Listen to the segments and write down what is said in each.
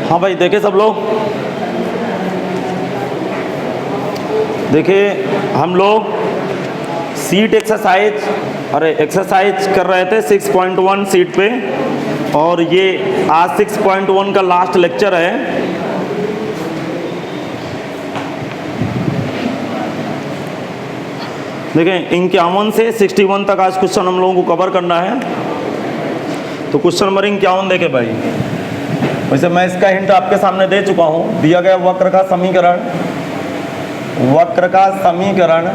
हाँ भाई, देखे सब लोग, देखिए हम लोग सीट एक्सरसाइज, अरे एक्सरसाइज कर रहे थे 6.1 सीट पे, और ये आज 6.1 का लास्ट लेक्चर है। देखें 51 से 61 तक आज क्वेश्चन हम लोगों को कवर करना है। तो क्वेश्चन नंबर 51 देखें भाई, वैसे मैं इसका हिंट आपके सामने दे चुका हूँ। दिया गया वक्र का समीकरण, वक्र का समीकरण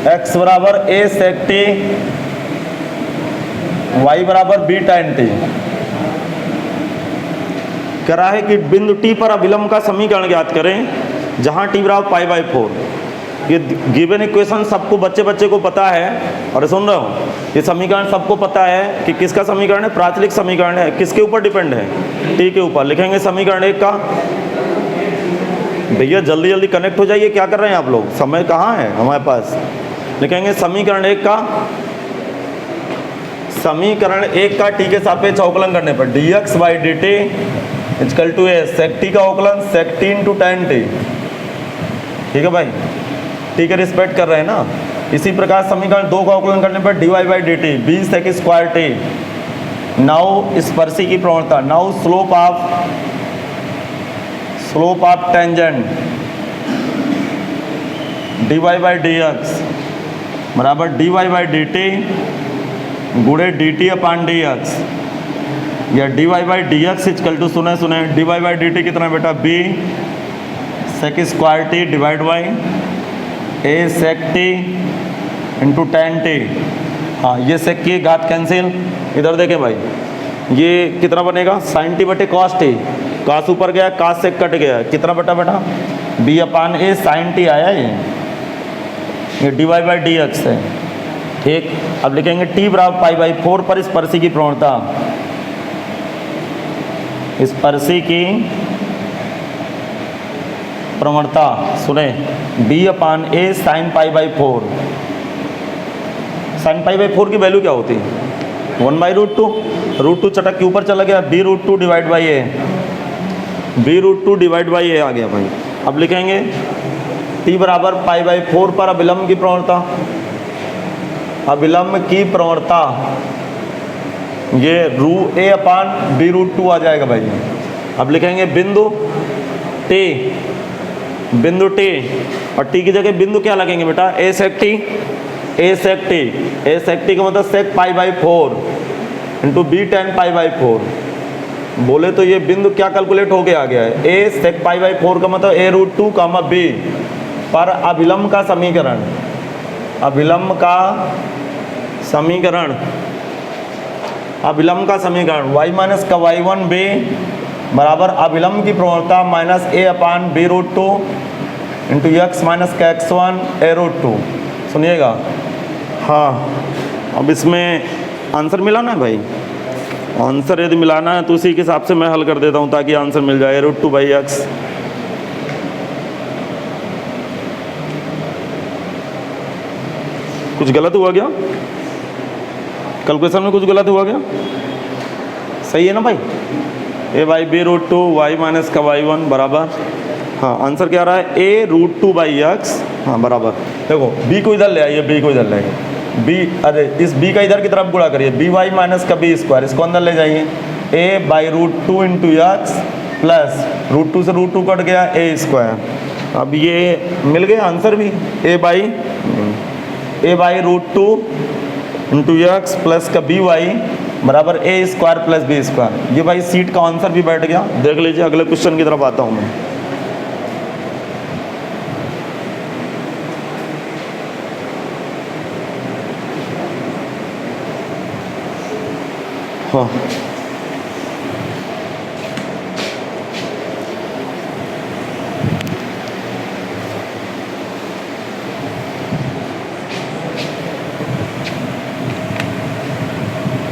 x बराबर a sec t, y बराबर b tan t। कह रहा है कि बिंदु t पर अभिलंब का समीकरण ज्ञात करें जहां t बराबर पाई बाई 4। ये गिवन इक्वेशन सबको बच्चे को पता है, और सुन रहे हो, ये समीकरण सबको पता है कि किसका समीकरण है, प्राचलिक समीकरण है। किसके ऊपर डिपेंड है, t के ऊपर। लिखेंगे समीकरण 1 का। भैया जल्दी जल्दी कनेक्ट हो जाइए, क्या कर रहे हैं आप लोग, समय कहाँ है हमारे पास। लिखेंगे समीकरण 1 का, समीकरण 1 का t के सापेक्ष अवकलन करने पर dx by d t equal to a sec t का अवकलन sec t into tan t। ठीक है भाई, t के रिस्पेक्ट कर रहे हैं ना। इसी प्रकार समीकरण 2 का अवकलन करने पर dy by d t b sec square t। Now स्पर्शी की प्रवणता, now slope of tangent dy by dx बराबर dy बाई डी टी गुणे d t upon d x, या dy by d x equal to, सुने dy by d t कितना बेटा, b sec square t divide by a sec t into tan t। हाँ, ये sec की घात cancel. इधर देखे भाई, ये कितना बनेगा, sin t बटे cos t, cos ऊपर गया, cos sec कट गया, कितना बटा बेटा, b upon a sin t आया ये dy बाई डी एक्स है। ठीक, अब लिखेंगे t बराबर पाई बाई 4 पर स्पर्शी की प्रवणता, स्पर्शी की प्रवणता सुने, b upon a sine pi by 4। Sine pi by 4 की वैल्यू क्या होती है, 1 बाई रूट 2। रूट 2 चटक के ऊपर चला गया, b root 2 divide by a, b root 2 divide by a आ गया भाई। अब लिखेंगे t बराबर पाई बाई 4 पर अभिलंब की प्रवणता, अभिलंब की प्रवणता ये रू a अपान b रूट 2 आ जाएगा भाई। अब लिखेंगे बिंदु t, बिंदु t, और t की जगह बिंदु क्या लगेंगे बेटा, a sec t, a sec t, a sec t का मतलब sec pi by 4 into b tan pi by 4। बोले तो ये बिंदु क्या कैलकुलेट हो गया, आ गया है a sec पाई बाई 4 का मतलब a रूट 2 कामा b पर अभिलंब का समीकरण, अभिलंब का समीकरण, अभिलंब का समीकरण y माइनस का y1 b बराबर अभिलंब की प्रवणता minus a upon b root 2 into x minus का x1 a रूट 2। सुनिएगा, हाँ अब इसमें आंसर मिलाना है भाई। आंसर यदि मिलाना है तो उसी के हिसाब से मैं हल कर देता हूँ ताकि आंसर मिल जाए, रूट 2 बाई एक्स। कुछ गलत हुआ क्या, कैलकुलेशन में कुछ गलत हुआ क्या, सही है ना भाई। a by b root 2 y minus का y1 बराबर, हाँ आंसर क्या आ रहा है, a रूट 2 बाई एक्स। हाँ बराबर, देखो b को इधर ले आइए, b को इधर ले आइए, b, अरे इस b का इधर की तरफ गुणा करिए, b वाई माइनस का b स्क्वायर, इसको अंदर ले जाइए, a by root 2 into x plus root 2 से रूट 2 कट गया a स्क्वायर। अब ये मिल गया आंसर भी, a by root 2 into x plus का बी वाई बराबर a square plus b square. ये भाई सीट का आंसर भी बैठ गया। देख लीजिए, अगले क्वेश्चन की तरफ आता हूँ मैं। हाँ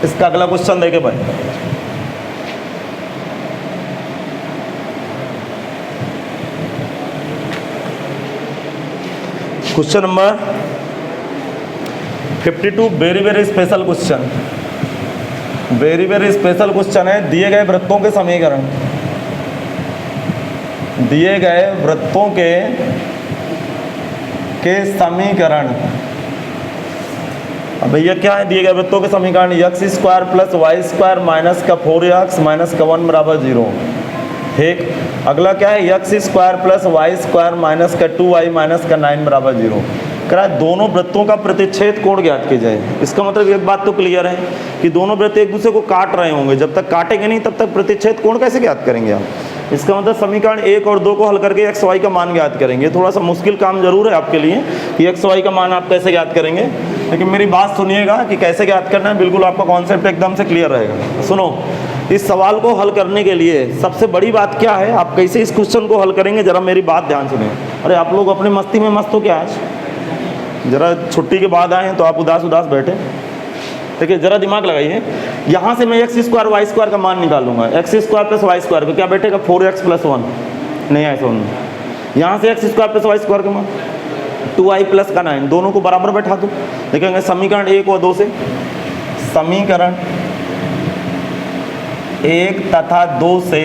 इसका अगला क्वेश्चन देखे भाई, question number 52, very very special question. Very very special question है। दिए गए वृत्तों के समीकरण, दिए गए वृत्तों के समीकरण। अब भैया क्या है दिए गए वृत्तों के समीकरण? X square plus y square minus का 4x माइनस का 1 बराबर 0। ठीक, अगला क्या है? X square plus y square minus का 2y माइनस का 9 बराबर 0। करा दोनों वृत्तों का प्रतिच्छेद कोण ज्ञात किया जाए। इसका मतलब एक बात तो क्लियर है कि दोनों वृत्त एक दूसरे को काट रहे होंगे, जब तक काटेंगे नहीं तब तक प्रतिच्छेद कोण कैसे ज्ञात करेंगे आप? इसका मतलब समीकरण 1 और 2 को हल करके एक्स वाई का मान ज्ञात करेंगे। थोड़ा सा मुश्किल काम जरूर है आपके लिए कि एक्स वाई का मान आप कैसे ज्ञात करेंगे, लेकिन मेरी बात सुनिएगा कि कैसे ज्ञात करना है, बिल्कुल आपका कॉन्सेप्ट एकदम से क्लियर रहेगा। सुनो, इस सवाल को हल करने के लिए सबसे बड़ी बात क्या है, आप कैसे इस क्वेश्चन को हल करेंगे, जरा मेरी बात ध्यान सुनिए। अरे आप लोग अपने मस्ती में मस्त हो क्या आज? जरा छुट्टी के बाद आए हैं तो आप उदास उदास बैठे। देखिए जरा दिमाग लगाइए, यहाँ से मैं एक्स स्क्वायर वाई स्क्वायर का मान निकालूंगा। X square plus y square को क्या बैठेगा? 4x plus 1। नहीं आए समझ में? यहाँ से x square plus y square का मान 2y प्लस का 9, दोनों को बराबर बैठा दूँ। देखेंगे समीकरण 1 और 2 से, समीकरण 1 तथा 2 से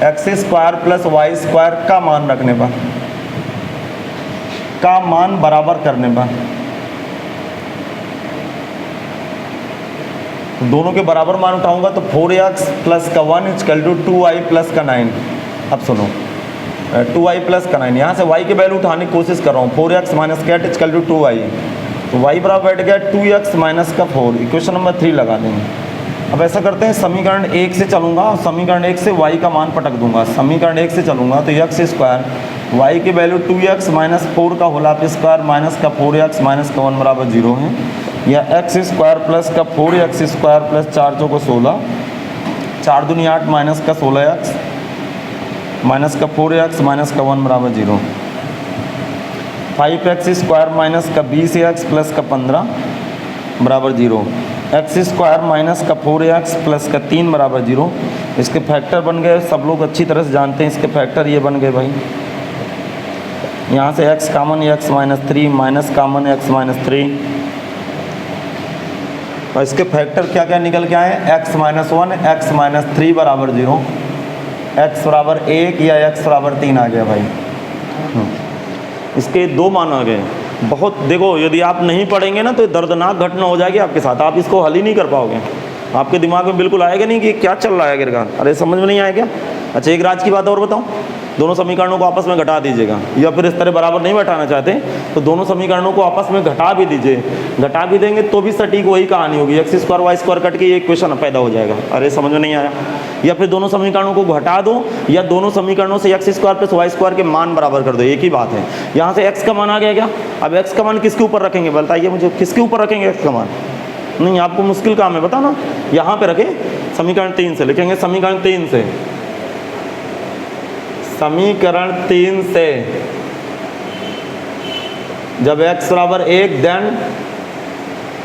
x square plus y square का मान रखने पर, का मान बराबर करने पर दोनों के बराबर मान उठाऊंगा तो 4x प्लस का 1 इक्वल टू 2y प्लस का 9। अब सुनो, 2y प्लस का 9, यहाँ से y की वैल्यू उठाने की कोशिश कर रहा हूँ। 4x minus cat equal to 2y, तो y बराबर बैठ गया 2x माइनस का 4। इक्वेशन नंबर 3 लगा देंगे। अब ऐसा करते हैं, समीकरण 1 से चलूँगा और समीकरण 1 से y का मान पटक दूंगा। समीकरण 1 से चलूँगा तो एक्स स्क्वायर, y की वैल्यू 2x माइनस 4 का होल स्क्वायर माइनस का 4x माइनस का 1 बराबर 0 है, या एक्स स्क्वायर प्लस का 4x स्क्वायर प्लस 4 चौको 16, 4 दूनी 8 माइनस का 16x माइनस का 4x माइनस का 1 बराबर 0, 5x स्क्वायर माइनस का 20x प्लस का 15 बराबर 0, एक्स स्क्वायर माइनस का 4x प्लस का 3 बराबर 0। इसके फैक्टर बन गए, सब लोग अच्छी तरह से जानते हैं इसके फैक्टर ये बन गए भाई। यहाँ से x common x minus 3 minus common x minus 3, और इसके फैक्टर क्या क्या निकल के आए? x माइनस 1 x माइनस 3 बराबर 0, x बराबर 1 या x बराबर 3 आ गया भाई। इसके 2 मान आ गए। बहुत देखो, यदि आप नहीं पढ़ेंगे ना तो दर्दनाक घटना हो जाएगी आपके साथ, आप इसको हल ही नहीं कर पाओगे। आपके दिमाग में बिल्कुल आएगा नहीं कि क्या चल रहा है गिरगा, अरे समझ में नहीं आएगा। अच्छा एक राज की बात और बताऊं, दोनों समीकरणों को आपस में घटा दीजिएगा, या फिर इस तरह बराबर नहीं बैठाना चाहते तो दोनों समीकरणों को आपस में घटा भी दीजिए। घटा भी देंगे तो भी सटीक वही कहानी होगी, x square y square cut के ये इक्वेशन पैदा हो जाएगा। अरे समझ में नहीं आया? या फिर दोनों समीकरणों को घटा दो, या दोनों समीकरणों से x square plus y square के मान बराबर कर दो, एक ही बात है। यहाँ से एक्स का मान आ गया क्या? अब एक्स का मान किसके ऊपर रखेंगे बताइए मुझे, किसके ऊपर रखेंगे एक्स का मान? नहीं, आपको मुश्किल काम है, बताना। यहाँ पे रखें, समीकरण 3 से लिखेंगे। समीकरण 3 से, समीकरण 3 से जब x बराबर 1 देन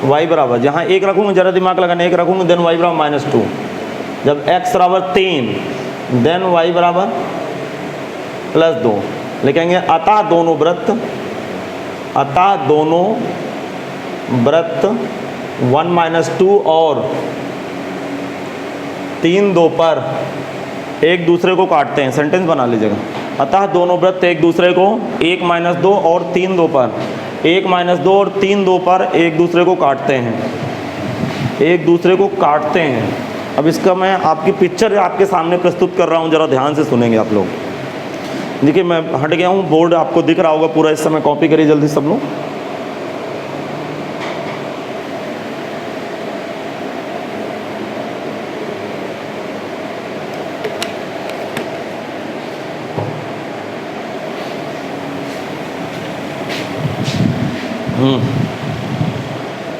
y बराबर, जहाँ 1 रखूँगा जरा दिमाग लगाना, 1 रखूँगा देन y बराबर माइनस 2। जब x बराबर 3 देन y बराबर प्लस 2 लिखेंगे। अतः दोनों वृत्त, अतः दोनों वृत्त 1 माइनस 2 और 3 2 पर एक दूसरे को काटते हैं। सेंटेंस बना लीजिएगा। अतः दोनों वृत्त एक दूसरे को 1 माइनस 2 और 3 2 पर, 1 माइनस 2 और 3 2 पर एक दूसरे को काटते हैं, एक दूसरे को काटते हैं। अब इसका मैं आपकी पिक्चर आपके सामने प्रस्तुत कर रहा हूँ, जरा ध्यान से सुनेंगे आप लोग। देखिए मैं हट गया हूँ, बोर्ड आपको दिख रहा होगा पूरा, इस समय कॉपी करिए जल्दी सब लोग।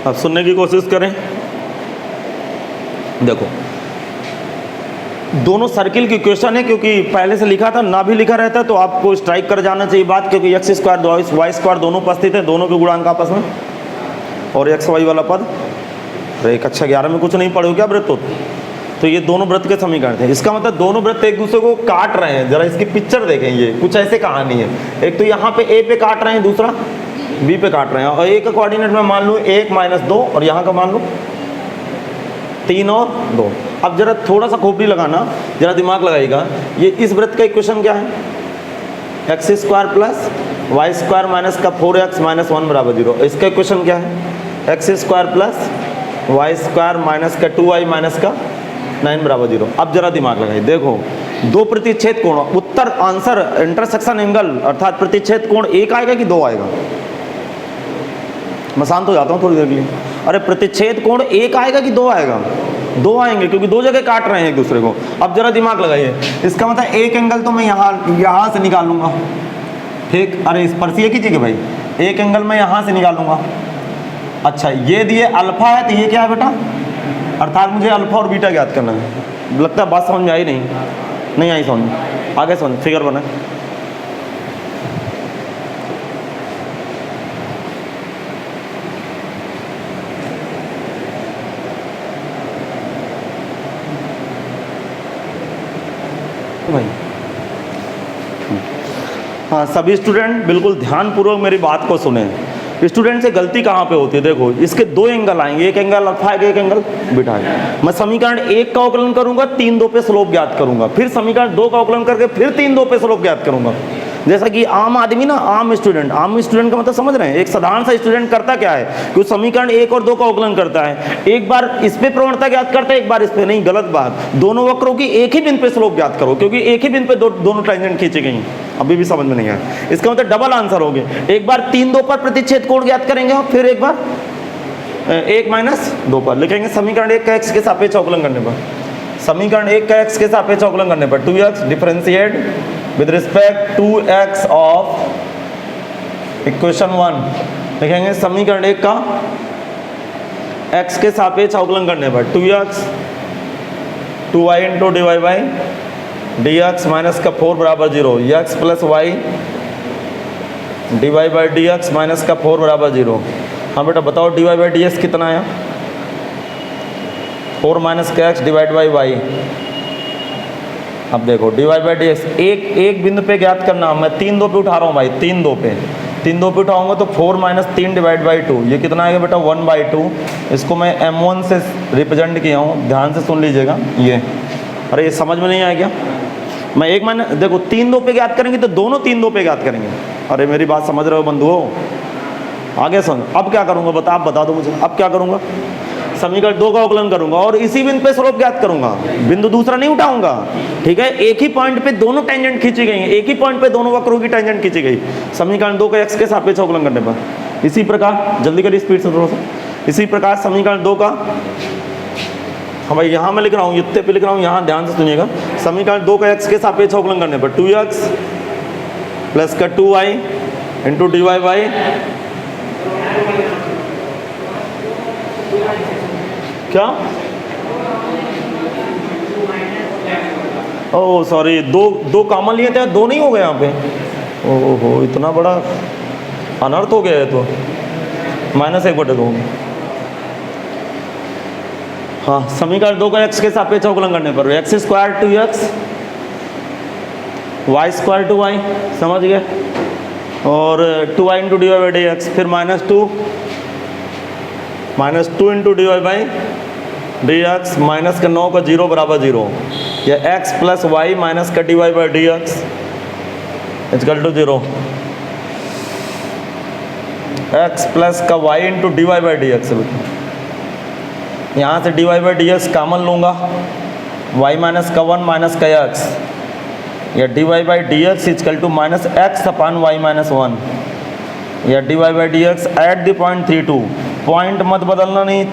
अब सुनने की कोशिश करें। देखो दोनों सर्किल की इक्वेशन है, क्योंकि पहले से लिखा था, ना भी लिखा रहता तो आपको स्ट्राइक कर जाना चाहिए बात, क्योंकि एक्स स्क्वायर वाई स्क्वायर दोनों उपस्थित है, दोनों के गुणांक आपस में, और एक्स वाई वाला पद। अरे कक्षा 11 में कुछ नहीं पढ़े क्या वृत्त? तो ये दोनों वृत्त के समीकरण थे। इसका मतलब दोनों वृत्त एक दूसरे को काट रहे हैं। जरा इसकी पिक्चर देखें, ये कुछ ऐसे कहानी है। एक तो यहाँ पे ए पे काट रहे हैं, दूसरा बी पे काट रहे हैं, और ए का कोऑर्डिनेट में मान लूँ 1 माइनस 2 और यहाँ का मान लूँ 3 और 2। अब जरा थोड़ा सा खोपड़ी लगाना, जरा दिमाग लगाइएगा। ये इस वृत्त का इक्वेशन क्या है? X square plus y square minus का 4x माइनस 1 बराबर 0। इसका इक्वेशन क्या है? X square plus y square minus का 2y माइनस का 9 बराबर 0। अब जरा दिमाग लगाइए, देखो दो प्रतिच्छेद कोण, उत्तर आंसर इंटरसेक्शन एंगल अर्थात प्रतिच्छेद कोण 1 आएगा कि 2 आएगा? मैं शांत हो जाता हूँ थोड़ी देर के लिए। अरे प्रतिच्छेद कोण 1 आएगा कि 2 आएगा? 2 आएंगे, क्योंकि दो जगह काट रहे हैं एक दूसरे को। अब जरा दिमाग लगाइए, इसका मतलब एक एंगल तो मैं यहाँ से निकाल लूंगा, ठीक? अरे स्पर्शीय कीजिए भाई, एक एंगल मैं यहाँ से निकालूंगा। अच्छा, ये दिए अल्फा है तो ये क्या है बेटा? अर्थात मुझे अल्फा और बीटा ज्ञात करना है। लगता है बात समझ में आई नहीं आई समझ में? आगे समझ, फिगर बना भाई। हाँ, सभी स्टूडेंट बिल्कुल ध्यानपूर्वक मेरी बात को सुने। स्टूडेंट से गलती कहाँ पे होती है? देखो इसके दो एंगल आएंगे, एक एंगल अल्फा है, एक एंगल बीटा है। मैं समीकरण 1 का अवकलन करूंगा, 3 2 पे स्लोप ज्ञात करूंगा, फिर समीकरण 2 का अवकलन करके फिर 3 2 पे स्लोप ज्ञात करूंगा। जैसा कि आम आदमी ना, आम स्टूडेंट का मतलब समझ रहे हैं? एक साधारण सा स्टूडेंट करता क्या है कि समीकरण 1 और 2 का अवकलन करता है, एक बार इस पे प्रवणता ज्ञात करता है, एक बार इस पे। नहीं, गलत बात। दोनों वक्रों की एक ही बिंदु पे स्लोप ज्ञात करो, क्योंकि एक ही बिंदु पे दोनों टेंजेंट खींची गई। अभी भी समझ में नहीं आया? इसका मतलब डबल आंसर हो गया। एक बार 3 2 पर प्रतिच्छेद कोण ज्ञात करेंगे और फिर एक बार 1 माइनस 2 पर लिखेंगे। समीकरण 1 का x के सापेक्ष अवकलन करने पर, समीकरण 1 का x के सापेक्ष अवकलन करने पर 2x differentiate with respect to x of equation 1 लिखेंगे। समीकरण 1 का x के सापेक्ष अवकलन करने पर 2x 2y into dy by dx minus का 4 बराबर 0, x plus y dy by dx minus का 4 बराबर 0। हाँ बेटा बताओ, dy बाई dx कितना है? 4 माइनस का x डिवाइड बाई वाई। अब देखो dy बाई dx एक बिंदु पे ज्ञात करना। मैं 3 2 पे उठा रहा हूँ भाई, 3 2 पे उठाऊंगा तो 4 माइनस 3 डिवाइड बाई 2, ये कितना आएगा बेटा? 1/2। इसको मैं m1 से रिप्रेजेंट किया हूँ, ध्यान से सुन लीजिएगा ये। अरे ये समझ में नहीं आया क्या? मैं एक माइनस, देखो 3 2 पे ज्ञात करेंगे तो दोनों 3 2 पे ज्ञात करेंगे। अरे मेरी बात समझ रहे हो बंधुओं? आगे सुन। अब क्या करूंगा आप बता दो मुझे, अब क्या करूंगा? समीकरण 2 का अवकलन करूंगा और इसी बिंदु पे स्लोप ज्ञात करूंगा, बिंदु दूसरा नहीं उठाऊंगा, ठीक है? एक ही पॉइंट पे दोनों टेंजेंट खींची गई, एक ही पॉइंट पे दोनों वक्रों की टेंजेंट खींची गई। समीकरण 2 का x के सापेक्ष अवकलन करने पर। इसी प्रकार, जल्दी करिए स्पीड से थोड़ा सा। इसी प्रकार समीकरण 2 का, हाँ भाई यहाँ मैं लिख रहा हूँ, इतने पे लिख रहा हूँ, यहाँ ध्यान से सुनिएगा। समीकरण 2 का x के सापेक्ष अवकलन करने पर 2x प्लस का 2y इंटू dy बाई क्या? ओह सॉरी, दो कॉमन लिए थे, 2 नहीं हो गए यहाँ पे। ओहो, इतना बड़ा अनर्थ हो गया है तो। -1/2। हाँ, समीकरण 2 का x के सापेक्ष अवकलन करने पर x square 2x y square 2y, समझ गए? और 2y into d y by d x, फिर -2 into d y by d x minus का 9 का 0 बराबर 0, या x प्लस वाई माइनस का d y by d x equal to 0। x plus का y into d y by d x, यहाँ से d y by d x common लूँगा, y minus का 1 माइनस का x, या d y by d x equal to minus x upon y minus 1, या d y by d x at the point 32। Point मत बदलना, नहीं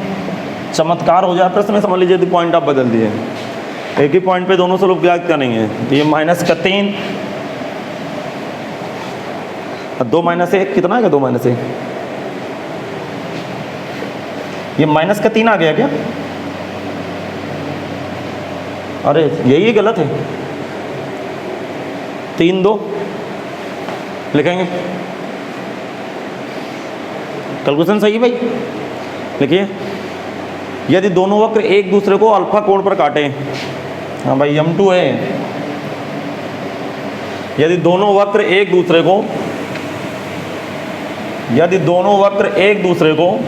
चमत्कार हो जाए प्रश्न में, समझ लीजिए तो पॉइंट आप बदल दिए। एक ही पॉइंट पे दोनों स्लोप ज्ञात करेंगे, तो ये माइनस का 3 और 2 माइनस 1 कितना है? 2 माइनस 1, ये माइनस का 3 आ गया क्या? अरे यही गलत है, 3 2 लिखेंगे। कैलकुलेशन सही है भाई? लिखिए, यदि दोनों वक्र एक दूसरे को अल्फा कोण पर काटें, हाँ भाई m2 है, यदि दोनों वक्र एक दूसरे को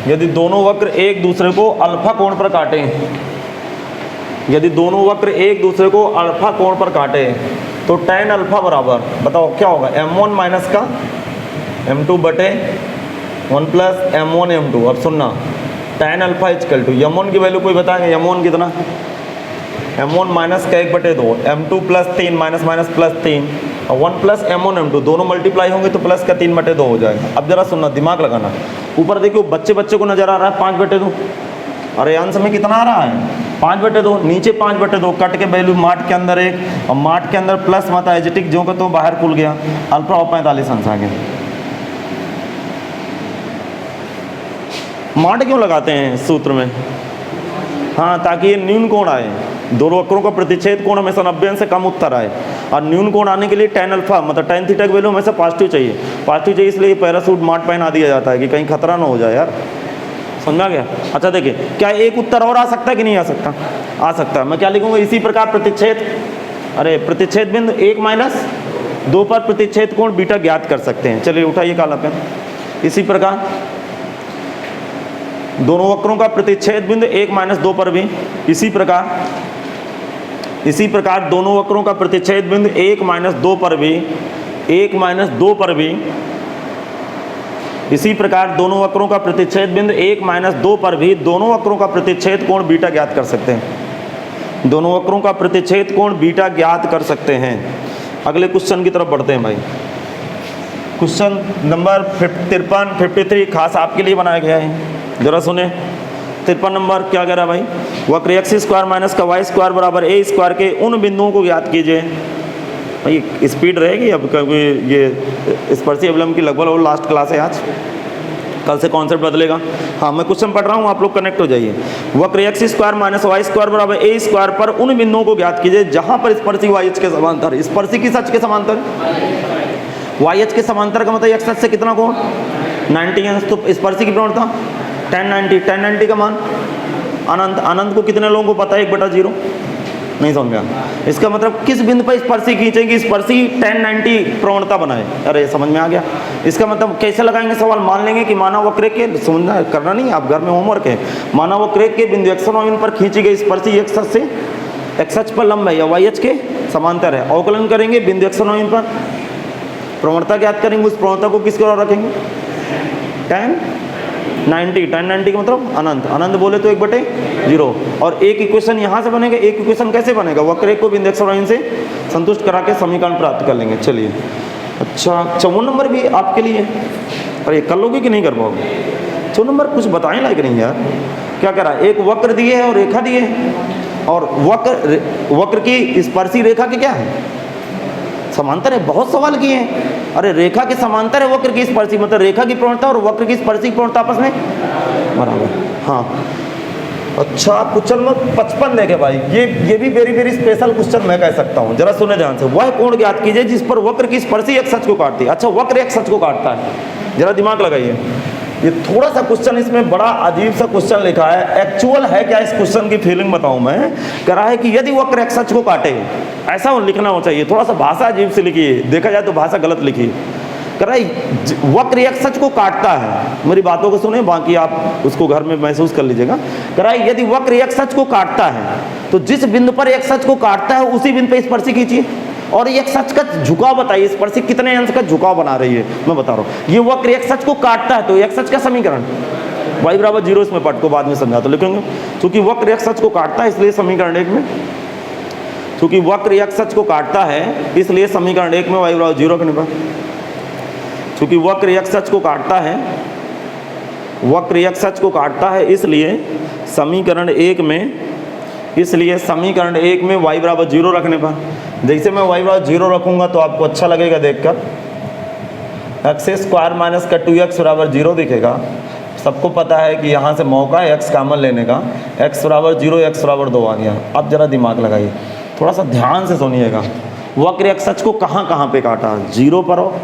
यदि दोनों वक्र एक दूसरे को अल्फा कोण पर काटें, यदि दोनों वक्र एक दूसरे को अल्फा कोण पर काटे तो tan अल्फा बराबर, बताओ क्या होगा, m1 माइनस का m2 बटे 1 प्लस m1 m2। अब सुनना, tan alpha equal to m1 की वैल्यू कोई बताएंगे, m1 कितना, m1 माइनस का 1/2, m2 plus 3 minus minus plus 3 और 1 प्लस m1 m2 दोनों मल्टीप्लाई होंगे तो प्लस का 3/2 हो जाएगा। अब जरा सुनना, दिमाग लगाना, ऊपर देखियो बच्चे को नजर आ रहा है 5/2, अरे अंश में कितना आ रहा है 5/2, नीचे 5/2, कट के वैल्यू मार्ट के अंदर 1 और मार्ट के अंदर प्लस मत एजिटिक जो का तो बाहर खुल गया, अल्फा और 45 अंश आ गया। मार्ट क्यों लगाते हैं सूत्र में, हाँ ताकि ये न्यून कोण आए, दोनों वक्रों का प्रतिच्छेद कोण हमेशा 90 अंश से कम उत्तर आए, और न्यून कोण आने के लिए tan अल्फा मतलब tan थीटा की वैल्यू हमेशा पॉजिटिव चाहिए, इसलिए पैरासूट मार्ट पहना दिया जाता है कि कहीं खतरा ना हो जाए यार, समझा गया। अच्छा देखिए, क्या एक उत्तर और आ सकता है कि नहीं आ सकता, आ सकता है। मैं क्या लिखूंगा, इसी प्रकार प्रतिच्छेद, अरे प्रतिच्छेद बिंदु 1 माइनस 2 पर प्रतिच्छेद कोण बीटा ज्ञात कर सकते हैं। चलिए उठाइए काला पेन। इसी प्रकार दोनों वक्रों का प्रतिच्छेद बिंदु 1 माइनस 2 पर भी, इसी प्रकार दोनों वक्रों का प्रतिच्छेद बिंदु 1 माइनस 2 पर भी, 1 माइनस 2 पर भी, इसी प्रकार दोनों वक्रों का प्रतिच्छेद बिंदु 1 माइनस 2 पर भी दोनों वक्रों का प्रतिच्छेद कोण बीटा ज्ञात कर सकते हैं, दोनों वक्रों का प्रतिच्छेद कोण बीटा ज्ञात कर सकते हैं। अगले क्वेश्चन की तरफ बढ़ते हैं भाई। क्वेश्चन नंबर 53 खास आपके लिए बनाया गया है, जरा सुने। 53 नंबर क्या कह रहा है भाई, वक्र x स्क्वायर माइनस का y स्क्वायर बराबर a स्क्वायर के उन बिंदुओं को ज्ञात कीजिए। भाई स्पीड रहेगी अब, क्योंकि ये स्पर्शी अवलंब की लगभग लास्ट क्लास है आज, कल से कॉन्सेप्ट बदलेगा। हाँ मैं क्वेश्चन पढ़ रहा हूँ, आप लोग कनेक्ट हो जाइए। वक्र x square minus y square बराबर a स्क्वायर पर उन बिंदुओं को ज्ञात कीजिए जहाँ पर स्पर्शी y के समांतर, स्पर्शी की सच के समांतर, y के समांतर का मतलब x से कितना कोण 90 अंश, तो स्पर्शी की प्रवणता tan 90 का मान अनंत, अनंत को कितने लोगों को पता है 1/0, नहीं समझ गया। इसका मतलब किस बिंदु पर स्पर्शी खींचेगी, स्पर्शी tan 90 प्रवणता बनाए, अरे समझ में आ गया। इसका मतलब कैसे लगाएंगे सवाल, मान लेंगे कि मानव वक्र के, समझना करना नहीं आप घर में होमवर्क है, मानव वक्र के बिंदु x1 पर खींची गई स्पर्शी x अक्ष से, x अक्ष पर लंब है या y अक्ष के समांतर है, अवकलन करेंगे बिंदु x1 पर, प्रवणता ज्ञात करेंगे, उस प्रवणता को किसके और रखेंगे tan 90 का मतलब अनंत, अनंत बोले तो 1/0, और एक इक्वेशन यहाँ से बनेगा, एक इक्वेशन कैसे बनेगा, वक्र एक को बिंदु x1 से संतुष्ट करा के समीकरण प्राप्त कर लेंगे। चलिए अच्छा 54 नंबर भी आपके लिए, अरे कर लोगे कि नहीं कर पाओगे, 54 नंबर कुछ बताएं लायक नहीं यार। क्या कह रहा है, एक वक्र दिए है और रेखा दिए है, और वक्र की स्पर्शी रेखा के क्या है समांतर है, बहुत सवाल किए हैं। अरे रेखा के समांतर है वक्र की स्पर्शी, मतलब रेखा की प्रवणता और वक्र की स्पर्शी की प्रवणता आपस में बराबर। हाँ अच्छा क्वेश्चन नंबर 55 देखे भाई, ये भी वेरी स्पेशल क्वेश्चन मैं कह सकता हूँ, जरा सुने ध्यान से। वह कोण ज्ञात कीजिए जिस पर वक्र की स्पर्शी एक सच को काटती है। अच्छा वक्र एक सच को काटता है, जरा दिमाग लगाइए, ये थोड़ा सा क्वेश्चन इसमें बड़ा अजीब सा क्वेश्चन लिखा है, एक्चुअल है क्या इस क्वेश्चन की फीलिंग बताऊं मैं। कह रहा है कि यदि वक्र एक सच को काटे, ऐसा लिखना हो चाहिए, थोड़ा सा भाषा अजीब से लिखी है, देखा जाए तो भाषा गलत लिखी। कह रहा है वक्र एक सच को काटता है, मेरी बातों को सुने बाकी आप उसको घर में महसूस कर लीजिएगा। कह रहा है यदि वक्र एक सच को काटता है तो जिस बिंदु पर एक सच को काटता है उसी बिंदु पर स्पर्शी खींचिए, और एक सच का झुकाव बताइए, स्पर्शी कितने अंश का झुकाव बना रही है, मैं बता रहा हूँ। ये वक्र एक सच को काटता है तो एक सच का समीकरण y बराबर 0, इसमें पट को बाद में समझा तो लिखेंगे, क्योंकि वक्र एक सच को काटता है इसलिए समीकरण 1 में, क्योंकि वक्र एक सच को काटता है इसलिए समीकरण 1 में y बराबर 0 रखने पर, क्योंकि वक्र एक सच को काटता है, वक्र एक सच को काटता है इसलिए समीकरण 1 में, इसलिए समीकरण 1 में y बराबर 0 रखने पर, जैसे मैं y बराबर 0 रखूंगा तो आपको अच्छा लगेगा देखकर, एक्स स्क्वायर माइनस का 2x बराबर 0 दिखेगा। सबको पता है कि यहाँ से मौका है x कॉमन लेने का, x बराबर 0 x बराबर 2 आ गया। अब जरा दिमाग लगाइए, थोड़ा सा ध्यान से सुनिएगा, वक्र एक सच को कहाँ पे काटा, 0 पर और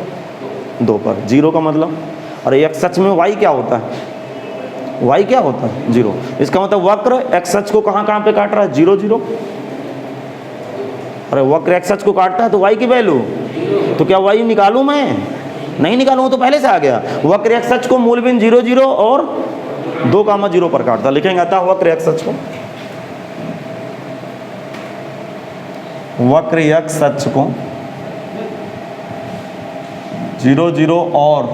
2 पर। 0 का मतलब, अरे एक सच में y क्या होता है, y क्या होता है 0, इसका मतलब वक्र x सच को कहाँ पे काट रहा है 0 0। अरे वक्र x सच को काटता है तो y की वैल्यू, तो क्या y निकालूं मैं, नहीं निकालूं तो पहले से आ गया। वक्र x सच को मूल बिंदु 0 0 और 2,0 पर काटता। लिखेंगे अतः वक्र x अक्ष को, वक्र x अक्ष को 0, 0 और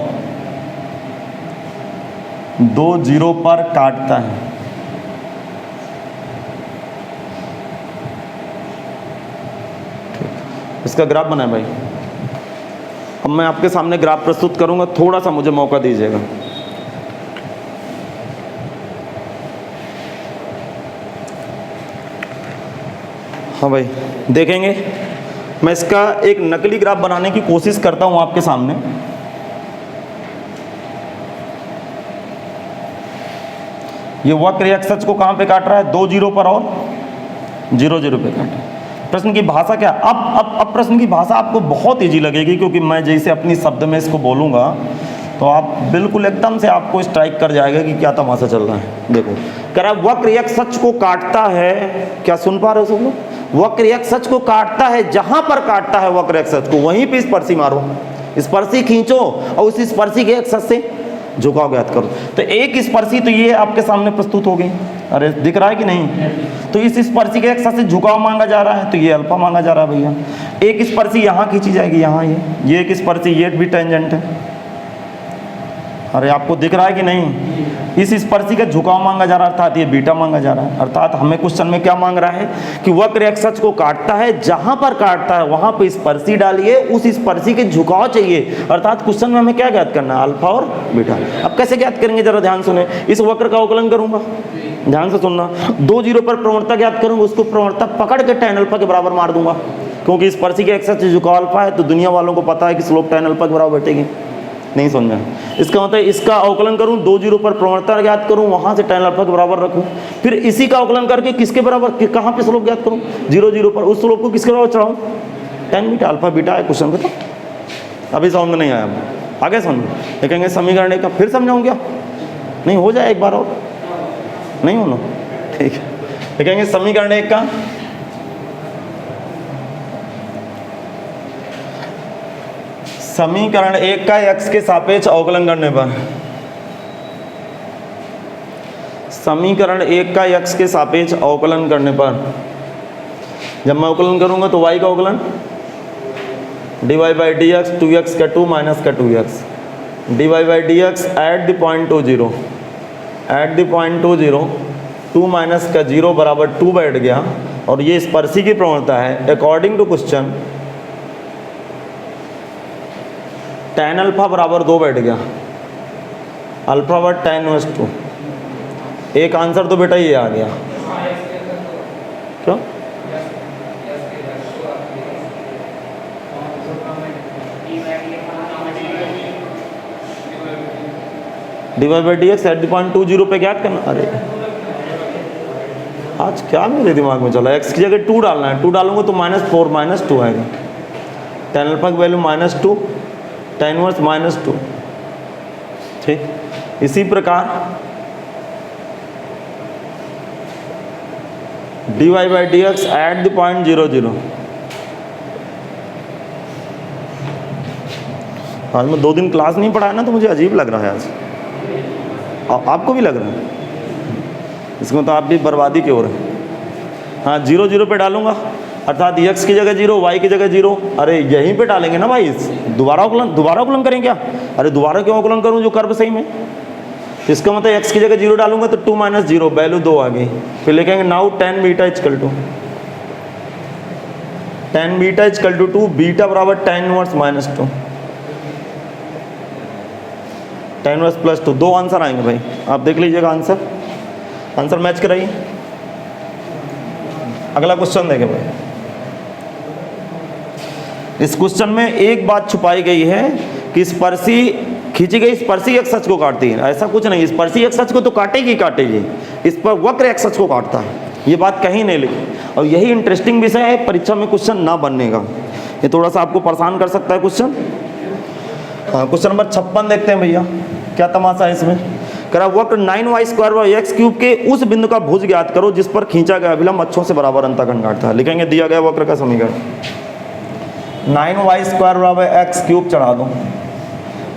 2, 0 पर काटता है। इसका ग्राफ बनाए भाई। अब मैं आपके सामने ग्राफ प्रस्तुत करूंगा, थोड़ा सा मुझे मौका दीजिएगा। हाँ भाई देखेंगे, मैं इसका एक नकली ग्राफ बनाने की कोशिश करता हूं आपके सामने। ये वक्र x अक्ष को कहां पे काट रहा है? 2, 0 पर और 0, 0 पे काट रहा है। प्रश्न की भाषा क्या? अब प्रश्न की भाषा आपको बहुत इजी लगेगी, क्योंकि मैं जैसे अपनी शब्द में इसको बोलूंगा तो आप बिल्कुल एकदम से आपको स्ट्राइक कर जाएगा कि क्या तमाशा चल रहा है। देखो कह रहा वक्र x अक्ष को काटता है, क्या सुन पा रहे हो सब लोग? वक्र x अक्ष को काटता है, जहां पर काटता है वक्र x अक्ष को वहीं पे स्पर्शी मारो, स्पर्शी खींचो और उस स्पर्शी के x अक्ष से झुकाव ज्ञात करो। तो एक स्पर्शी तो ये आपके सामने प्रस्तुत हो गई, अरे दिख रहा है कि नहीं? तो इस स्पर्शी के x अक्ष से झुकाव मांगा जा रहा है, तो ये अल्फा मांगा जा रहा है भैया। एक स्पर्शी यहाँ खींची जाएगी, यहाँ ये एक स्पर्शी, ये भी टेंजेंट है। अरे आपको दिख रहा है कि नहीं? इस स्पर्शी का झुकाव मांगा जा रहा है, अर्थात ये बीटा मांगा जा रहा है। अर्थात हमें क्वेश्चन में क्या मांग रहा है कि वक्र x अक्ष को काटता है, जहां पर काटता है वहां पे स्पर्शी डालिए, उस स्पर्शी के झुकाव चाहिए। अर्थात क्वेश्चन में हमें क्या ज्ञात करना है? अल्फा और बीटा। अब कैसे ज्ञात करेंगे जरा ध्यान सुने। इस वक्र का अवकलन करूंगा, ध्यान से सुनना। 2, 0 पर प्रवणता ज्ञात करूंगा, उसको प्रवणता पकड़ के tan अल्फा के बराबर मार दूंगा, क्योंकि स्पर्शी के x अक्ष से झुकाव अल्फा है, तो दुनिया वालों को पता है कि स्लोप tan अल्फा के बराबर बैठेगी। नहीं समझा? इसका मतलब इसका अवकलन करूं, 2, 0 पर प्रवणता ज्ञात करूं, वहां से tan अल्फा के बराबर रखूं, फिर इसी का अवकलन करके किसके बराबर, कहां पे स्लोप ज्ञात करूं? 0, 0 पर। उस स्लोप को किसके बराबर चढ़ाऊं? tan beta. अल्फा बीटा है क्वेश्चन का। तो अभी समझ में नहीं आया, आगे समझ देखेंगे। समीकरण एक का फिर समझाऊं क्या? नहीं हो जाए एक बार और? नहीं होना? ठीक है, देखेंगे समीकरण एक का। समीकरण एक का x के सापेक्ष अवकलन करने पर, समीकरण एक का x के सापेक्ष अवकलन करने पर, जब मैं अवकलन करूंगा तो y का अवकलन dy by d x 2x का 2 माइनस का 2x, dy by d x at the point 2, 0, eight the point 2, 0, 2 minus का 0 बराबर 2 बैठ गया। और ये स्पर्शी की प्रवणता है। According to question tan alpha बराबर 2 बैठ गया, अल्फा बराबर tan इनवर्स 2। एक आंसर तो बेटा ये आ गया। क्यों? dy by d x at the point 2, 0 पे ज्ञात करना। अरे आज क्या मेरे दिमाग में चला, x की जगह 2 डालना है, 2 डालूंगा तो -4 -2 आएगा। tan अल्फा की वैल्यू -2, tan इनवर्स -2। ठीक, इसी प्रकार dy by d x at the point 0, 0। आज मैं 2 दिन क्लास नहीं पढ़ाया ना, तो मुझे अजीब लग रहा है आज। आपको भी लग रहा है? इसमें तो आप भी बर्बादी की ओर है। हाँ 0, 0 पे डालूंगा, अर्थात x की जगह 0, y की जगह 0। अरे यहीं पे डालेंगे ना भाई, दोबारा अवकलन करें क्या? अरे दोबारा क्यों अवकलन करूं जो कर्व सही में? इसका मतलब x की जगह 0 डालूंगा तो 2 माइनस 0 वैल्यू 2 आ गई। फिर लिखेंगे now tan beta equal to, tan beta equal to 2, beta बराबर tan inverse -2, tan inverse +2। 2 answer आएंगे भाई, आप देख लीजिएगा आंसर मैच कराइए। अगला क्वेश्चन देखें भाई। इस क्वेश्चन में एक बात छुपाई गई है कि स्पर्शी खींची गई स्पर्शी x अक्ष को काटती है। ऐसा कुछ नहीं, स्पर्शी x अक्ष को तो काटेगी, इस पर वक्र x अक्ष को काटता है। ये बात कहीं नहीं लिखी, और यही इंटरेस्टिंग विषय है परीक्षा में क्वेश्चन ना बनने का। ये थोड़ा सा आपको परेशान कर सकता है क्वेश्चन। क्वेश्चन नंबर 56 देखते हैं भैया, क्या तमाशा है इसमें। कह रहा वक्र 9y² और x³ के उस बिंदु का भुज ज्ञात करो जिस पर खींचा गया अभिलंब अक्षों से बराबर अंतःखंड काटता है। लिखेंगे दिया गया वक्र का समीकरण, 9y² बराबर x³ चढ़ा दो,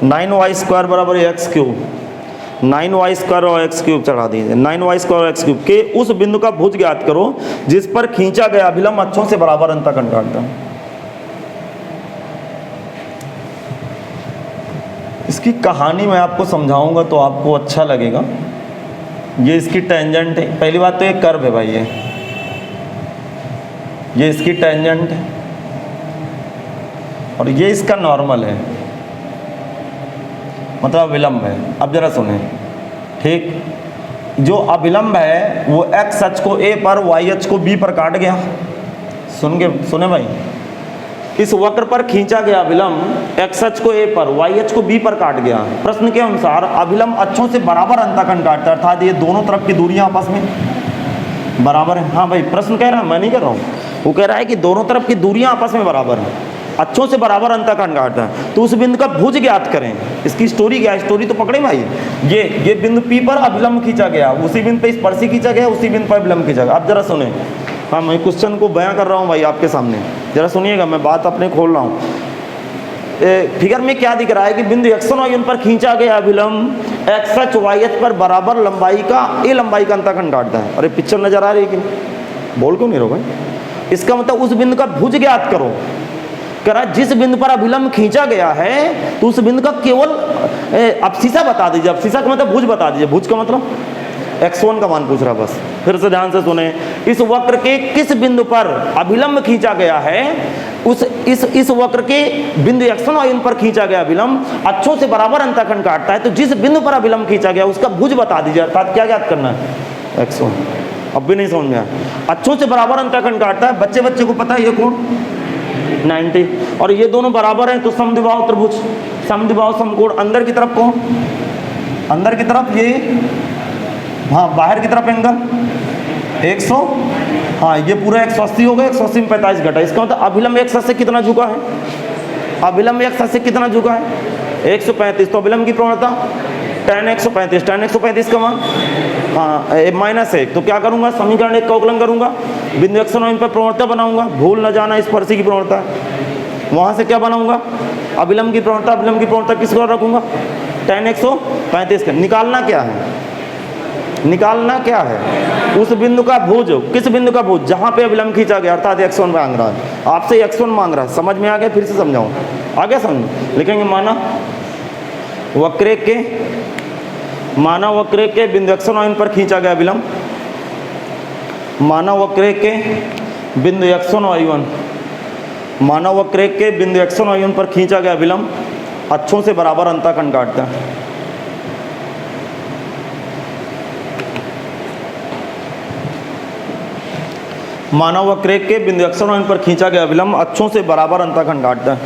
9y² बराबर x³। 9y स्क्वायर और एक्स क्यूब चढ़ा दीजिए, 9y स्क्वायर और एक्स क्यूब के उस बिंदु का भुज ज्ञात करो जिस पर खींचा गया अभिलंब अक्षों से बराबर अंतःखंड काटता है। इसकी कहानी मैं आपको समझाऊंगा तो आपको अच्छा लगेगा। ये इसकी टेंजेंट है। पहली बात तो ये कर्व है भाई, ये इसकी टेंजेंट है और ये इसका नॉर्मल है, मतलब अभिलंब है। अब जरा सुने, ठीक, जो अभिलंब है वो एक्स अक्ष को ए पर, वाई अक्ष को बी पर काट गया। सुने भाई, इस वक्र पर खींचा गया अभिलंब एक्स अक्ष को ए पर, वाई अक्ष को बी पर काट गया। प्रश्न के अनुसार अभिलंब अक्षों से बराबर अंतःखंड काटता है, अर्थात ये दोनों तरफ की दूरियां आपस में बराबर है। हाँ भाई, प्रश्न कह रहा है, मैं नहीं कर रहा हूँ, वो कह रहा है कि दोनों तरफ की दूरियां आपस में बराबर है, अक्षों से बराबर अंतःखंड काटता है। तो उस बिंदु का भुज ज्ञात करें। इसकी स्टोरी क्या है, स्टोरी तो पकड़े भाई। ये बिंदु पी पर अभिलंब खींचा गया, उसी बिंदु पे स्पर्शी खींचा गया, उसी बिंदु पर अभिलंब खींचा गया। अब जरा सुने, हाँ मैं क्वेश्चन को बयां कर रहा हूँ भाई आपके सामने, जरा सुनिएगा, मैं बात अपने खोल रहा हूँ। फिगर में क्या दिख रहा है कि बिंदु x1 y1 पर खींचा गया अभिलंब एक्स अक्ष वाई अक्ष पर बराबर लंबाई का ए लंबाई का अंतःखंड काटता है। अरे पिक्चर नजर आ रही है कि बोल क्यों नहीं रहो भाई? इसका मतलब उस बिंदु का भुज ज्ञात करो। करा जिस बिंदु पर अभिलंब खींचा गया है तो उस बिंदु का केवल अपसीसा बता दीजिए। अपसीसा का मतलब भुज बता दीजिए। भुज का मतलब x1 का मान पूछ रहा, बस फिर से ध्यान से सुने। इस वक्र के किस बिंदु पर अभिलंब खींचा गया है, इस वक्र के बिंदु x1 y1 पर खींचा गया अभिलंब अक्षों से बराबर अंतःखंड काटता है। तो जिस बिंदु पर अभिलंब खींचा गया उसका भुज बता दीजिए, अर्थात क्या ज्ञात करना है, x1। अब भी नहीं समझ में आया। अक्षों से बराबर अंतःखंड काटता है, बच्चे को पता है ये कोण 90, और ये दोनों बराबर हैं तो समद्विबाहु त्रिभुज, समद्विबाहु समकोण। अंदर की तरफ कोण, अंदर की तरफ ये, हाँ बाहर की तरफ एंगल 100, हाँ ये पूरा 180 हो गया, 180 में 45 घटा। इसका मतलब अभिलंब एक्स अक्ष से कितना झुका है, अभिलंब एक्स अक्ष से कितना झुका है 135। तो अभिलंब की प्रवणता tan 135, tan 135 का मान हाँ -1। तो क्या करूंगा, समीकरण 1 का अवकलन करूंगा, बिंदु x1 y1 पर प्रवणता बनाऊंगा, भूल न जाना स्पर्शी की प्रवणता। वहां से क्या बनाऊंगा, अभिलंब की प्रवणता। अभिलंब की प्रवणता किसको रखूंगा, tan 135 का। निकालना क्या है, निकालना क्या है, उस बिंदु का भुज। किस बिंदु का भुज, जहां पे अभिलंब खींचा गया, अर्थात x1 मांग रहा है आपसे, x1 मांग रहा है। समझ में आ गया, फिर से समझाऊं, आगे समझ लिखेंगे। माना वक्र के बिंदु x1 y1 पर खींचा गया अभिलंब, मानव वक्र के बिंदु x1 y1, मानव वक्र के बिंदु x1 y1 पर खींचा गया अभिलंब अक्षों से बराबर अंतःखंड काटता है। मानव वक्र के बिंदु x1 y1 पर खींचा गया अभिलंब अक्षों से बराबर अंतःखंड काटता है।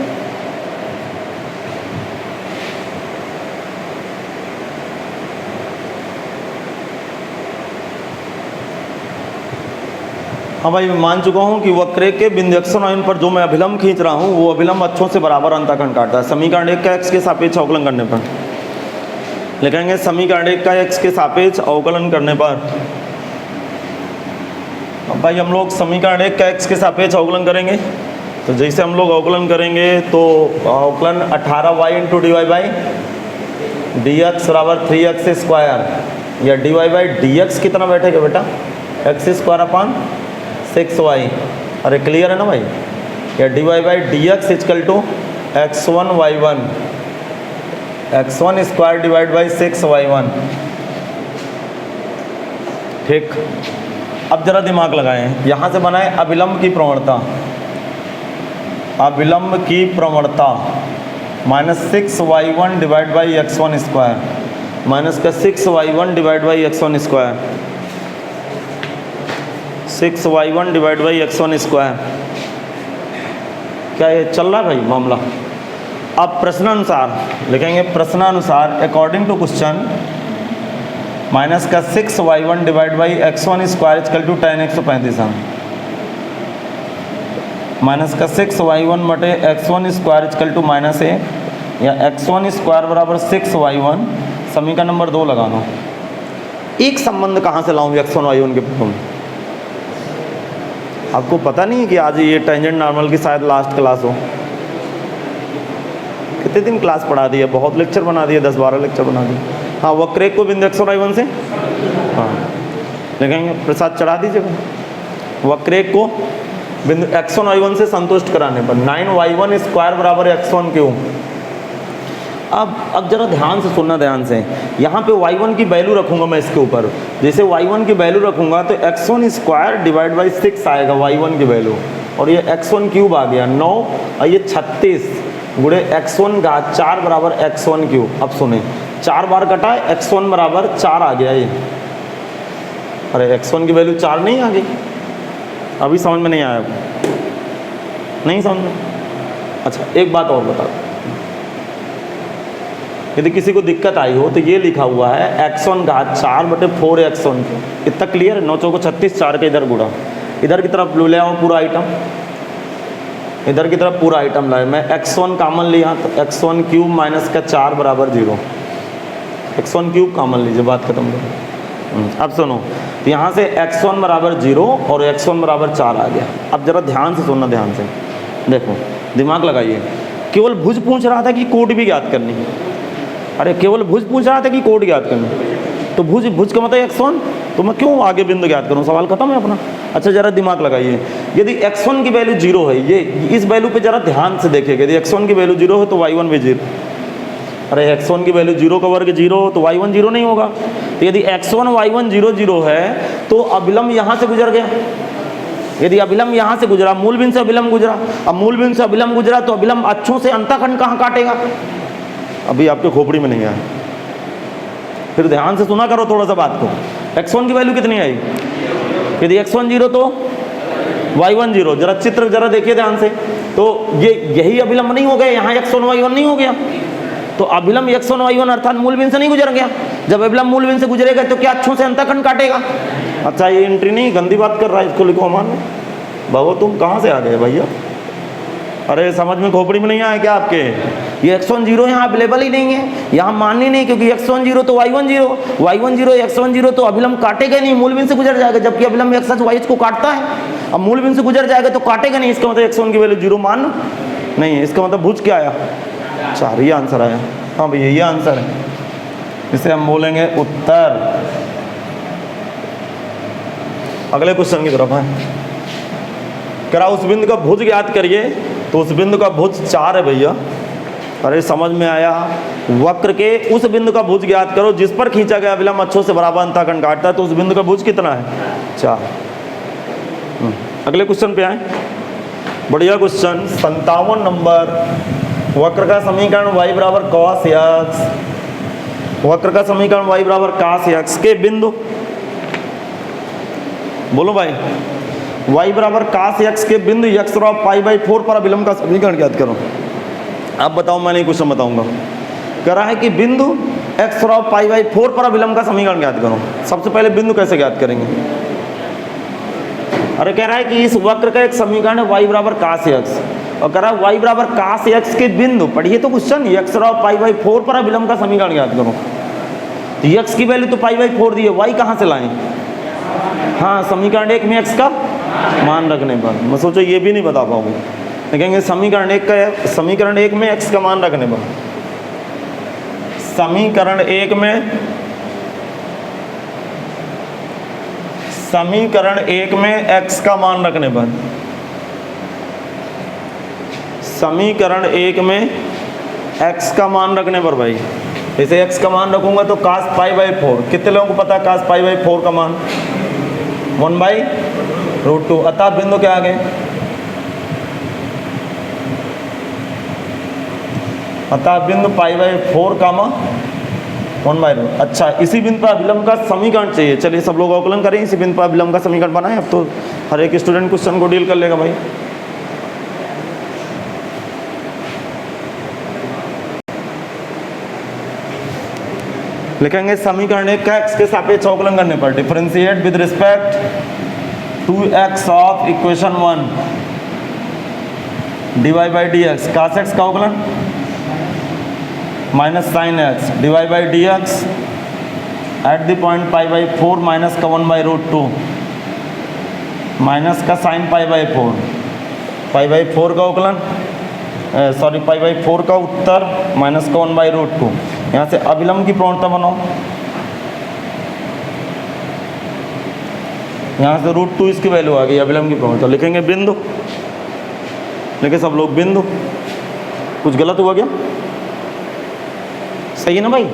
हाँ भाई, मैं मान चुका हूँ कि वक्र के बिंदु x1 y1 पर जो मैं अभिलंब खींच रहा हूँ वो अभिलंब अक्षों से बराबर अंतःखंड काटता है। समीकरण 1 का x के सापेक्ष अवकलन करने पर लिखेंगे, समीकरण 1 का x के सापेक्ष अवकलन करने पर। अब भाई हम लोग समीकरण 1 का x के सापेक्ष अवकलन करेंगे, तो जैसे हम लोग अवकलन करेंगे तो अवकलन 18y into d y by d x बराबर 3x स्क्वायर, या d y by d x कितना बैठेगा बेटा, एक्स स्क्वायर अपान 6y। अरे क्लियर है ना भाई, या d y by d x equal to x1 y1, x1 square divide by 6y1। ठीक, अब जरा दिमाग लगाएं, यहाँ से बनाए अभिलंब की प्रवणता, अभिलंब की प्रवणता -6y1 divide by x1 square, minus का 6y1 divide by x1 square, 6y1 divide by x1 square. क्या ये चल रहा है भाई मामला? अब प्रश्नानुसार लिखेंगे, प्रश्नानुसार अकॉर्डिंग टू क्वेश्चन माइनस का 6y1 divide by x1 square equal to tan 135 है, माइनस का 6y1 बटे x1 square equal to -a, या x1 स्क्वायर बराबर 6y1। समीकरण नंबर 2 लगा लो। एक संबंध कहाँ से लाऊं x1 y1 के प्रति? आपको पता नहीं है कि आज ये टेंजेंट नॉर्मल की शायद लास्ट क्लास हो? कितने दिन क्लास पढ़ा दी है, बहुत लेक्चर बना दिए, 10-12 लेक्चर बना दिए। हाँ वक्र एक को बिंदु x1 y1 से, हाँ लिखेंगे प्रसाद चढ़ा दीजिएगा। वक्र एक को बिंदु x1 y1 से संतुष्ट कराने पर 9y1 स्क्वायर बराबर x1 क्यूब। अब जरा ध्यान से सुनना, ध्यान से, यहाँ पे y1 की वैल्यू रखूंगा मैं इसके ऊपर। जैसे y1 की वैल्यू रखूंगा तो x1 स्क्वायर डिवाइड बाई 6 आएगा y1 की वैल्यू, और ये x1 क्यूब आ गया 9, और ये 36 गुणे x1 घात 4 बराबर x1 क्यूब। अब सुने, 4 बार कटा है, x1 बराबर 4 आ गया ये। अरे x1 की वैल्यू 4 नहीं आ गई? अभी समझ में नहीं आया? नहीं समझ में? अच्छा एक बात और बता, यदि किसी को दिक्कत आई हो तो ये लिखा हुआ है x1 घात 4 बटे 4 x1 क्यूब। इतना क्लियर है? 9 चौको 36, 4 के इधर गुणा, इधर की तरफ ले आओ पूरा आइटम, इधर की तरफ पूरा आइटम लाए। मैं x1 कॉमन लिया तो x1 क्यूब माइनस का 4 बराबर 0। x1 क्यूब कॉमन लीजिए, बात खत्म करो। अब सुनो, तो यहाँ से x1 बराबर 0 और x1 बराबर 4 आ गया। अब जरा ध्यान से सुनना, ध्यान से देखो, दिमाग लगाइए। केवल भुज पूछ रहा था कि कोड भी ज्ञात करनी है। अरे केवल भुज पूछ रहा था कि कोड ज्ञात करनी, तो भुज का मतलब x1, तो मैं क्यों आगे बिंदु ज्ञात करूँ? सवाल खत्म है अपना। अच्छा जरा दिमाग लगाइए, यदि x1 की वैल्यू 0 है, ये इस वैल्यू पे जरा ध्यान से देखिएगा। यदि x1 की वैल्यू 0 है तो y1 भी 0। अरे x1 की वैल्यू 0 का वर्ग 0 हो तो y1 0 नहीं होगा। तो यदि x1 y1 0 0 है तो अभिलंब यहाँ से गुजर गया। यदि अभिलंब यहाँ से गुजरा, मूल बिंदु से अभिलंब गुजरा, अब मूल बिंदु से अभिलंब गुजरा तो अभिलंब अक्षों से अंतःखंड कहाँ काटेगा? अभी आपके खोपड़ी में नहीं आया, फिर ध्यान से सुना करो थोड़ा सा बात को। x1 की वैल्यू कितनी आई? यदि x1 0 तो y1 0। जरा चित्र जरा देखिए ध्यान से, तो ये यही अभिलंब नहीं हो गया, यहाँ x1 y1 नहीं हो गया, तो अभिलंब x1 y1 अर्थात मूल बिंदु से नहीं गुजर गया। जब अभिलंब मूल बिंदु से गुजरेगा तो क्या अक्षों से अंतःखंड काटेगा? अच्छा ये एंट्री नहीं, गंदी बात कर रहा है, इसको लिखो मान। बाबू तुम कहाँ से आ गए भैया? अरे समझ में खोपड़ी में नहीं आया क्या आपके? ये x1 0 यहाँ अवेलेबल ही नहीं है, यहाँ माननी नहीं, क्योंकि x1 0 तो y1 0, y1 0 x1 0 तो अभिलंब काटेगा नहीं, मूल बिंदु से गुजर जाएगा। जबकि अभिलंब x y को काटता है, अब मूल बिंदु से गुजर जाएगा तो काटेगा नहीं। इसका मतलब x1 की वैल्यू 0 मान नहीं है। इसका मतलब भुज क्या आया? 4। ये आंसर आया। हाँ भैया ये आंसर है, इसे हम बोलेंगे उत्तर। अगले क्वेश्चन की तरफ है, करा उस बिंदु का भुज ज्ञात करिए। तो उस बिंदु का भुज 4 है भैया। अरे समझ में आया? वक्र के उस बिंदु का भुज ज्ञात करो जिस पर खींचा गया अभिलंब अक्षों से बराबर अंतःखंड काटता है। तो उस बिंदु का भुज कितना है? 4। अगले क्वेश्चन पे आए, बढ़िया क्वेश्चन 57 नंबर। वक्र का समीकरण y बराबर cos x, वक्र का समीकरण y बराबर cos x के बिंदु, बोलो भाई, y बराबर cos x के बिंदु x और π/4 पर अभिलंब का समीकरण ज्ञात करो। अब बताओ, मैं नहीं क्वेश्चन बताऊंगा। कह रहा है कि बिंदु x और π/4 पर अभिलंब का समीकरण ज्ञात करो। सबसे पहले बिंदु कैसे ज्ञात करेंगे? अरे कह रहा है कि इस वक्र का एक समीकरण है y बराबर cos x, और कह रहा है y बराबर cos x के बिंदु, पढ़िए तो क्वेश्चन, x और π/4 पर अभिलंब का समीकरण ज्ञात करो। तो x की वैल्यू तो π/4 दी है, y कहाँ से लाएं? हाँ समीकरण 1 में x का मान रखने पर। मैं सोचो ये भी नहीं बता पाओगे, देखेंगे समीकरण 1 में x का मान रखने पर, समीकरण 1 में x का मान रखने पर, समीकरण 1 में x का मान रखने पर भाई, जैसे x का मान रखूंगा तो cos π/4, कितने लोगों को पता है cos π/4 का मान? 1/√2। अतः बिंदु क्या आ गए? अतः बिंदु π/4 का मान 1/√। अच्छा इसी बिंदु पर अभिलंब का समीकरण चाहिए। चलिए सब लोग अवकलन करें, इसी बिंदु पर अभिलंब का समीकरण बनाएं। अब तो हर एक स्टूडेंट क्वेश्चन को डील कर लेगा भाई। लिखेंगे समीकरण 1 का x के सापेक्ष अवकलन करने पर, differentiate with respect to x of equation 1 dy by d x, cos x का अवकलन minus sine x dy by d x at the point π/4 minus का 1/√2 माइनस का साइन π/4, π/4 का अवकलन सॉरी π/4 का उत्तर माइनस का 1/√2। यहाँ से अभिलंब की प्रवणता बनाओ, यहाँ से √2 इसकी वैल्यू आ गई, अभिलंब की प्रवणता लिखेंगे बिंदु, लिखे सब लोग बिंदु। कुछ गलत हुआ क्या? सही है ना भाई?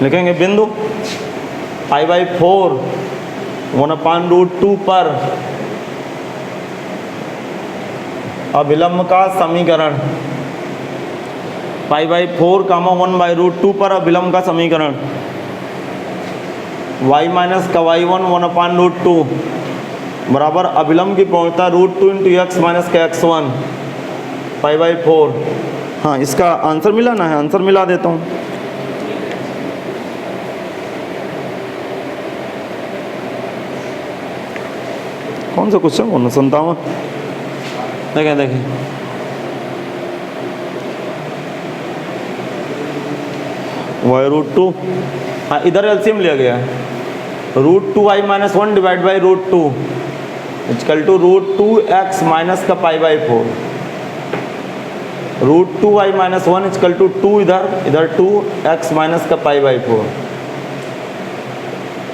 लिखेंगे बिंदु π/4 1/√2 पर अभिलंब का समीकरण, π/4 1/√2 पर अभिलंब का समीकरण y माइनस का y1 1/√2 बराबर अभिलंब की प्रवणता √2 × x माइनस का x1 π/4। हाँ, इसका आंसर मिला ना है, आंसर मिला देता हूँ। कौन सा क्वेश्चन? 59। देखें देखें, y√2, हाँ इधर एलसीएम लिया गया है, √2y - 1 divide by √2 equal to √2x minus का π/4, √2y - 1 इक्वल टू 2, इधर 2x माइनस का π/4,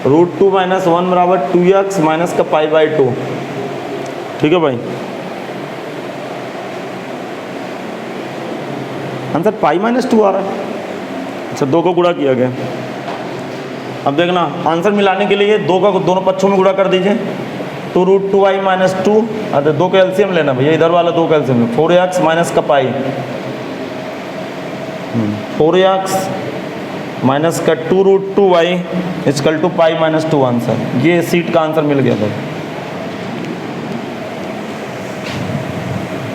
√2 - 1 बराबर 2x माइनस का π/2। ठीक है भाई, आंसर π-2 आ रहा है। अच्छा, 2 को गुणा किया गया। अब देखना, आंसर मिलाने के लिए 2 का दोनों पक्षों में गुणा कर दीजिए, तो √2y - 2, अरे 2 का एलसीएम लेना भैया, इधर वाला 2 का एलसीएम, 4x माइनस का पाई, 4x माइनस का 2√2y इक्वल टू π-2 आंसर। ये सीट का आंसर मिल गया भाई।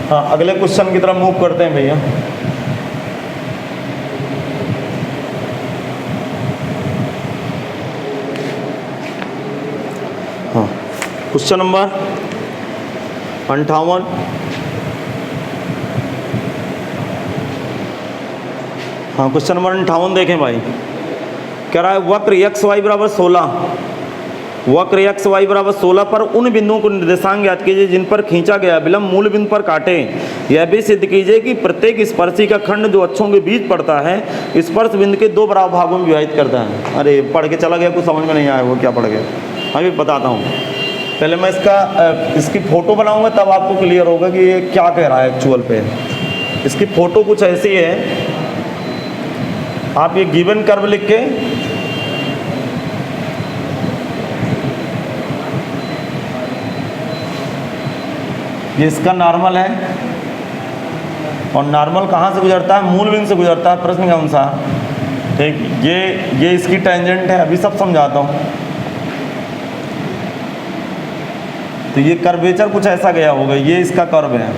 हाँ, अगले क्वेश्चन की तरफ मूव करते हैं भैया। हाँ, क्वेश्चन नंबर 58। हाँ, क्वेश्चन नंबर 58 देखें भाई। कह रहा है वक्र x y बराबर 16, वक्र x y बराबर 16 पर उन बिंदुओं को निर्देशांक ज्ञात कीजिए जिन पर खींचा गया अभिलंब मूल बिंदु पर काटे। यह भी सिद्ध कीजिए कि प्रत्येक स्पर्शी का खंड जो अक्षों के बीच पड़ता है स्पर्श बिंदु के 2 बराबर भागों में विभाजित करता है। अरे पढ़ के चला गया, कुछ समझ में नहीं आया, वो क्या पढ़ गया? अभी बताता हूँ। पहले मैं इसकी फ़ोटो बनाऊँगा, तब आपको क्लियर होगा कि ये क्या कह रहा है एक्चुअल पे। इसकी फ़ोटो कुछ ऐसी है, आप ये गिवन कर्व लिख के ये इसका नॉर्मल है, और नॉर्मल कहाँ से गुजरता है? मूल बिंदु से गुजरता है प्रश्न के अनुसार। ठीक, ये इसकी टेंजेंट है, अभी सब समझाता हूँ। तो ये कर्वेचर कुछ ऐसा गया होगा, ये इसका कर्व है।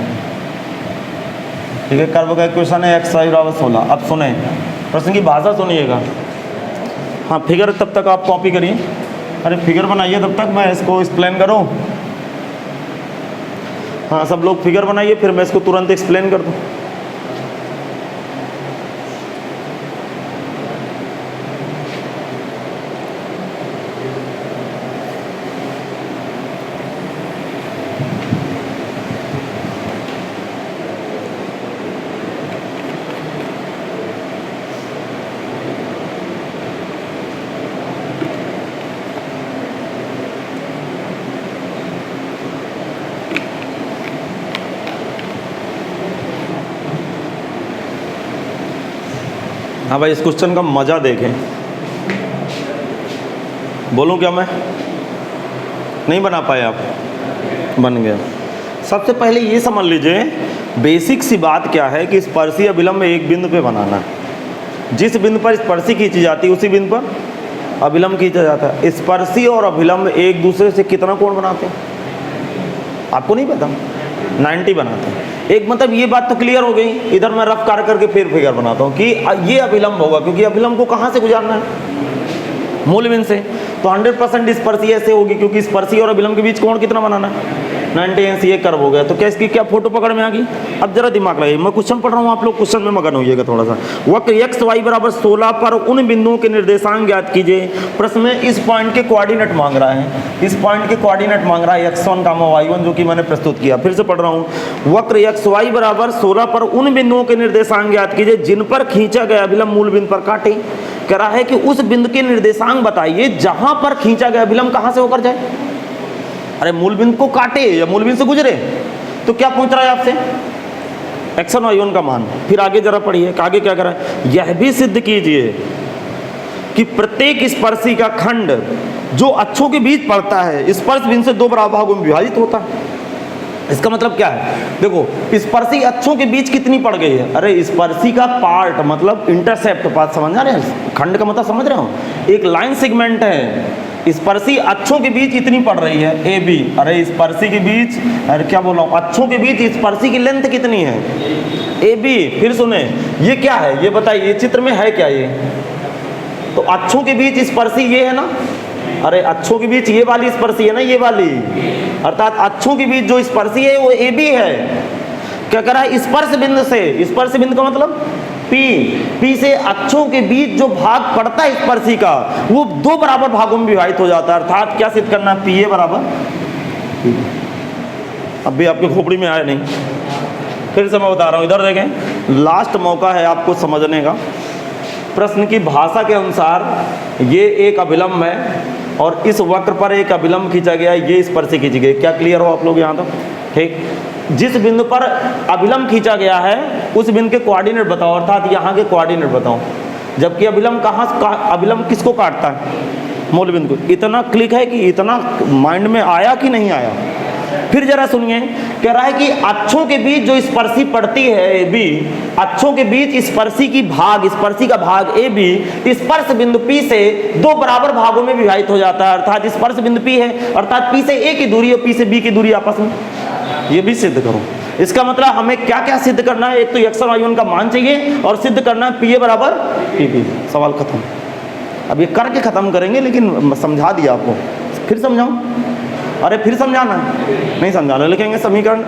ठीक है, कर्व का इक्वेशन है x y बराबर 16। अब सुने, प्रश्न की भाषा सुनिएगा। हाँ, फिगर तब तक आप कॉपी करिए, अरे फिगर बनाइए तब तक, मैं इसको एक्सप्लेन करूँ। हाँ, सब लोग फिगर बनाइए, फिर मैं इसको तुरंत एक्सप्लेन कर दूँ। हाँ भाई, इस क्वेश्चन का मज़ा देखें। बोलूँ क्या मैं? नहीं बना पाए आप? बन गया। सबसे पहले ये समझ लीजिए, बेसिक सी बात क्या है कि स्पर्शी अभिलंब एक बिंदु पे बनाना है। जिस बिंदु पर स्पर्शी खींची जाती है उसी बिंदु पर अभिलंब खींचा जाता है। स्पर्शी और अभिलंब एक दूसरे से कितना कोण बनाते हैं आपको नहीं पता? 90 बनाते हैं। एक मतलब ये बात तो क्लियर हो गई। इधर मैं रफ करके फिर फिगर बनाता हूँ कि ये अभिलंब होगा, क्योंकि अभिलंब को कहाँ से गुजारना है? मूल बिंदु से। तो 100% स्पर्शी ऐसे होगी, क्योंकि स्पर्शी और अभिलंब के बीच कोण कितना बनाना है? 90 अंश ये कर्व हो गया। तो क्या इसकी क्या फोटो पकड़ में आ गई? अब जरा दिमाग लगाइए, मैं क्वेश्चन पढ़ रहा हूँ, आप लोग क्वेश्चन में मगन होइएगा थोड़ा सा। वक्र x y बराबर 16 पर उन बिंदुओं के निर्देशांक ज्ञात कीजिए। प्रश्न में इस पॉइंट के कोऑर्डिनेट मांग रहा है, इस पॉइंट के कोऑर्डिनेट मांग रहा है x1, y1, जो कि मैंने प्रस्तुत किया। फिर से पढ़ रहा हूँ, वक्र x y बराबर 16 पर उन बिंदुओं के निर्देशांक ज्ञात कीजिए जिन पर खींचा गया अभिलंब मूल बिंदु पर काटे। कह रहा है कि उस बिंदु के निर्देशांक बताइए जहां पर खींचा गया अभिलंब कहां से होकर जाए। अरे मूल बिंदु को काटे या मूल बिंदु से गुजरे, तो क्या पूछ रहा है आपसे? x1 y1 का मान। फिर आगे जरा पढ़िए, आगे क्या कर रहा है, यह भी सिद्ध कीजिए कि प्रत्येक स्पर्शी का खंड जो अक्षों के बीच पड़ता है स्पर्श बिंदु से 2 बराबर भागों में विभाजित होता है। इसका मतलब क्या है? देखो, स्पर्शी अक्षों के बीच कितनी पड़ गई है? अरे स्पर्शी का पार्ट मतलब इंटरसेप्ट पार्ट, समझ रहे हैं? खंड का मतलब समझ रहे हो? एक लाइन सेगमेंट है, स्पर्शी अक्षों के बीच इतनी पड़ रही है ए बी। अरे स्पर्शी के बीच, अरे क्या बोल रहा हूँ, अक्षों के बीच स्पर्शी की लेंथ कितनी है? A B. फिर सुने, ये क्या है ये बताइए, ये चित्र में है क्या? ये तो अक्षों के बीच स्पर्शी ये है ना। अरे अक्षों के बीच ये वाली स्पर्शी है ना, ये वाली, अर्थात अक्षों के बीच जो स्पर्शी है वो ए बी है। क्या कर रहा है? स्पर्श बिंदु से, स्पर्श बिंदु का मतलब P से अक्षों के बीच जो भाग पड़ता है स्पर्शी का वो 2 बराबर भागों में विभाजित हो जाता है। अर्थात क्या सिद्ध करना है? PA बराबर P। अब भी आपके खोपड़ी में आया नहीं, फिर से मैं बता रहा हूँ, इधर देखें, लास्ट मौका है आपको समझने का। प्रश्न की भाषा के अनुसार ये एक अभिलंब है और इस वक्र पर एक अभिलंब खींचा गया है, ये स्पर्शी खींची गई। क्या क्लियर हो आप लोग यहाँ तक? ठीक। जिस बिंदु पर अभिलंब खींचा गया है उस बिंदु के कोऑर्डिनेट बताओ, अर्थात यहाँ के कोऑर्डिनेट बताओ। जबकि अभिलंब अभिलंब किसको काटता है? मूल बिंदु को। इतना क्लिक है कि इतना माइंड में आया कि नहीं आया? फिर जरा सुनिए, कह रहा है कि अक्षों के बीच जो स्पर्शी पड़ती है ए बी, अक्षों के बीच स्पर्शी का भाग ए बी स्पर्श बिंदु P से 2 बराबर भागों में विभाजित हो जाता है। अर्थात स्पर्श बिंदु P है, अर्थात P से A की दूरी और P से B की दूरी आपस में, ये भी सिद्ध करो। इसका मतलब हमें क्या क्या सिद्ध करना है? एक तो x1 y1 का मान चाहिए और सिद्ध करना है PA बराबर PP। सवाल खत्म। अब ये करके खत्म करेंगे, लेकिन समझा दिया आपको, फिर समझाऊं? अरे फिर समझाना है? नहीं समझाना। लिखेंगे समीकरण,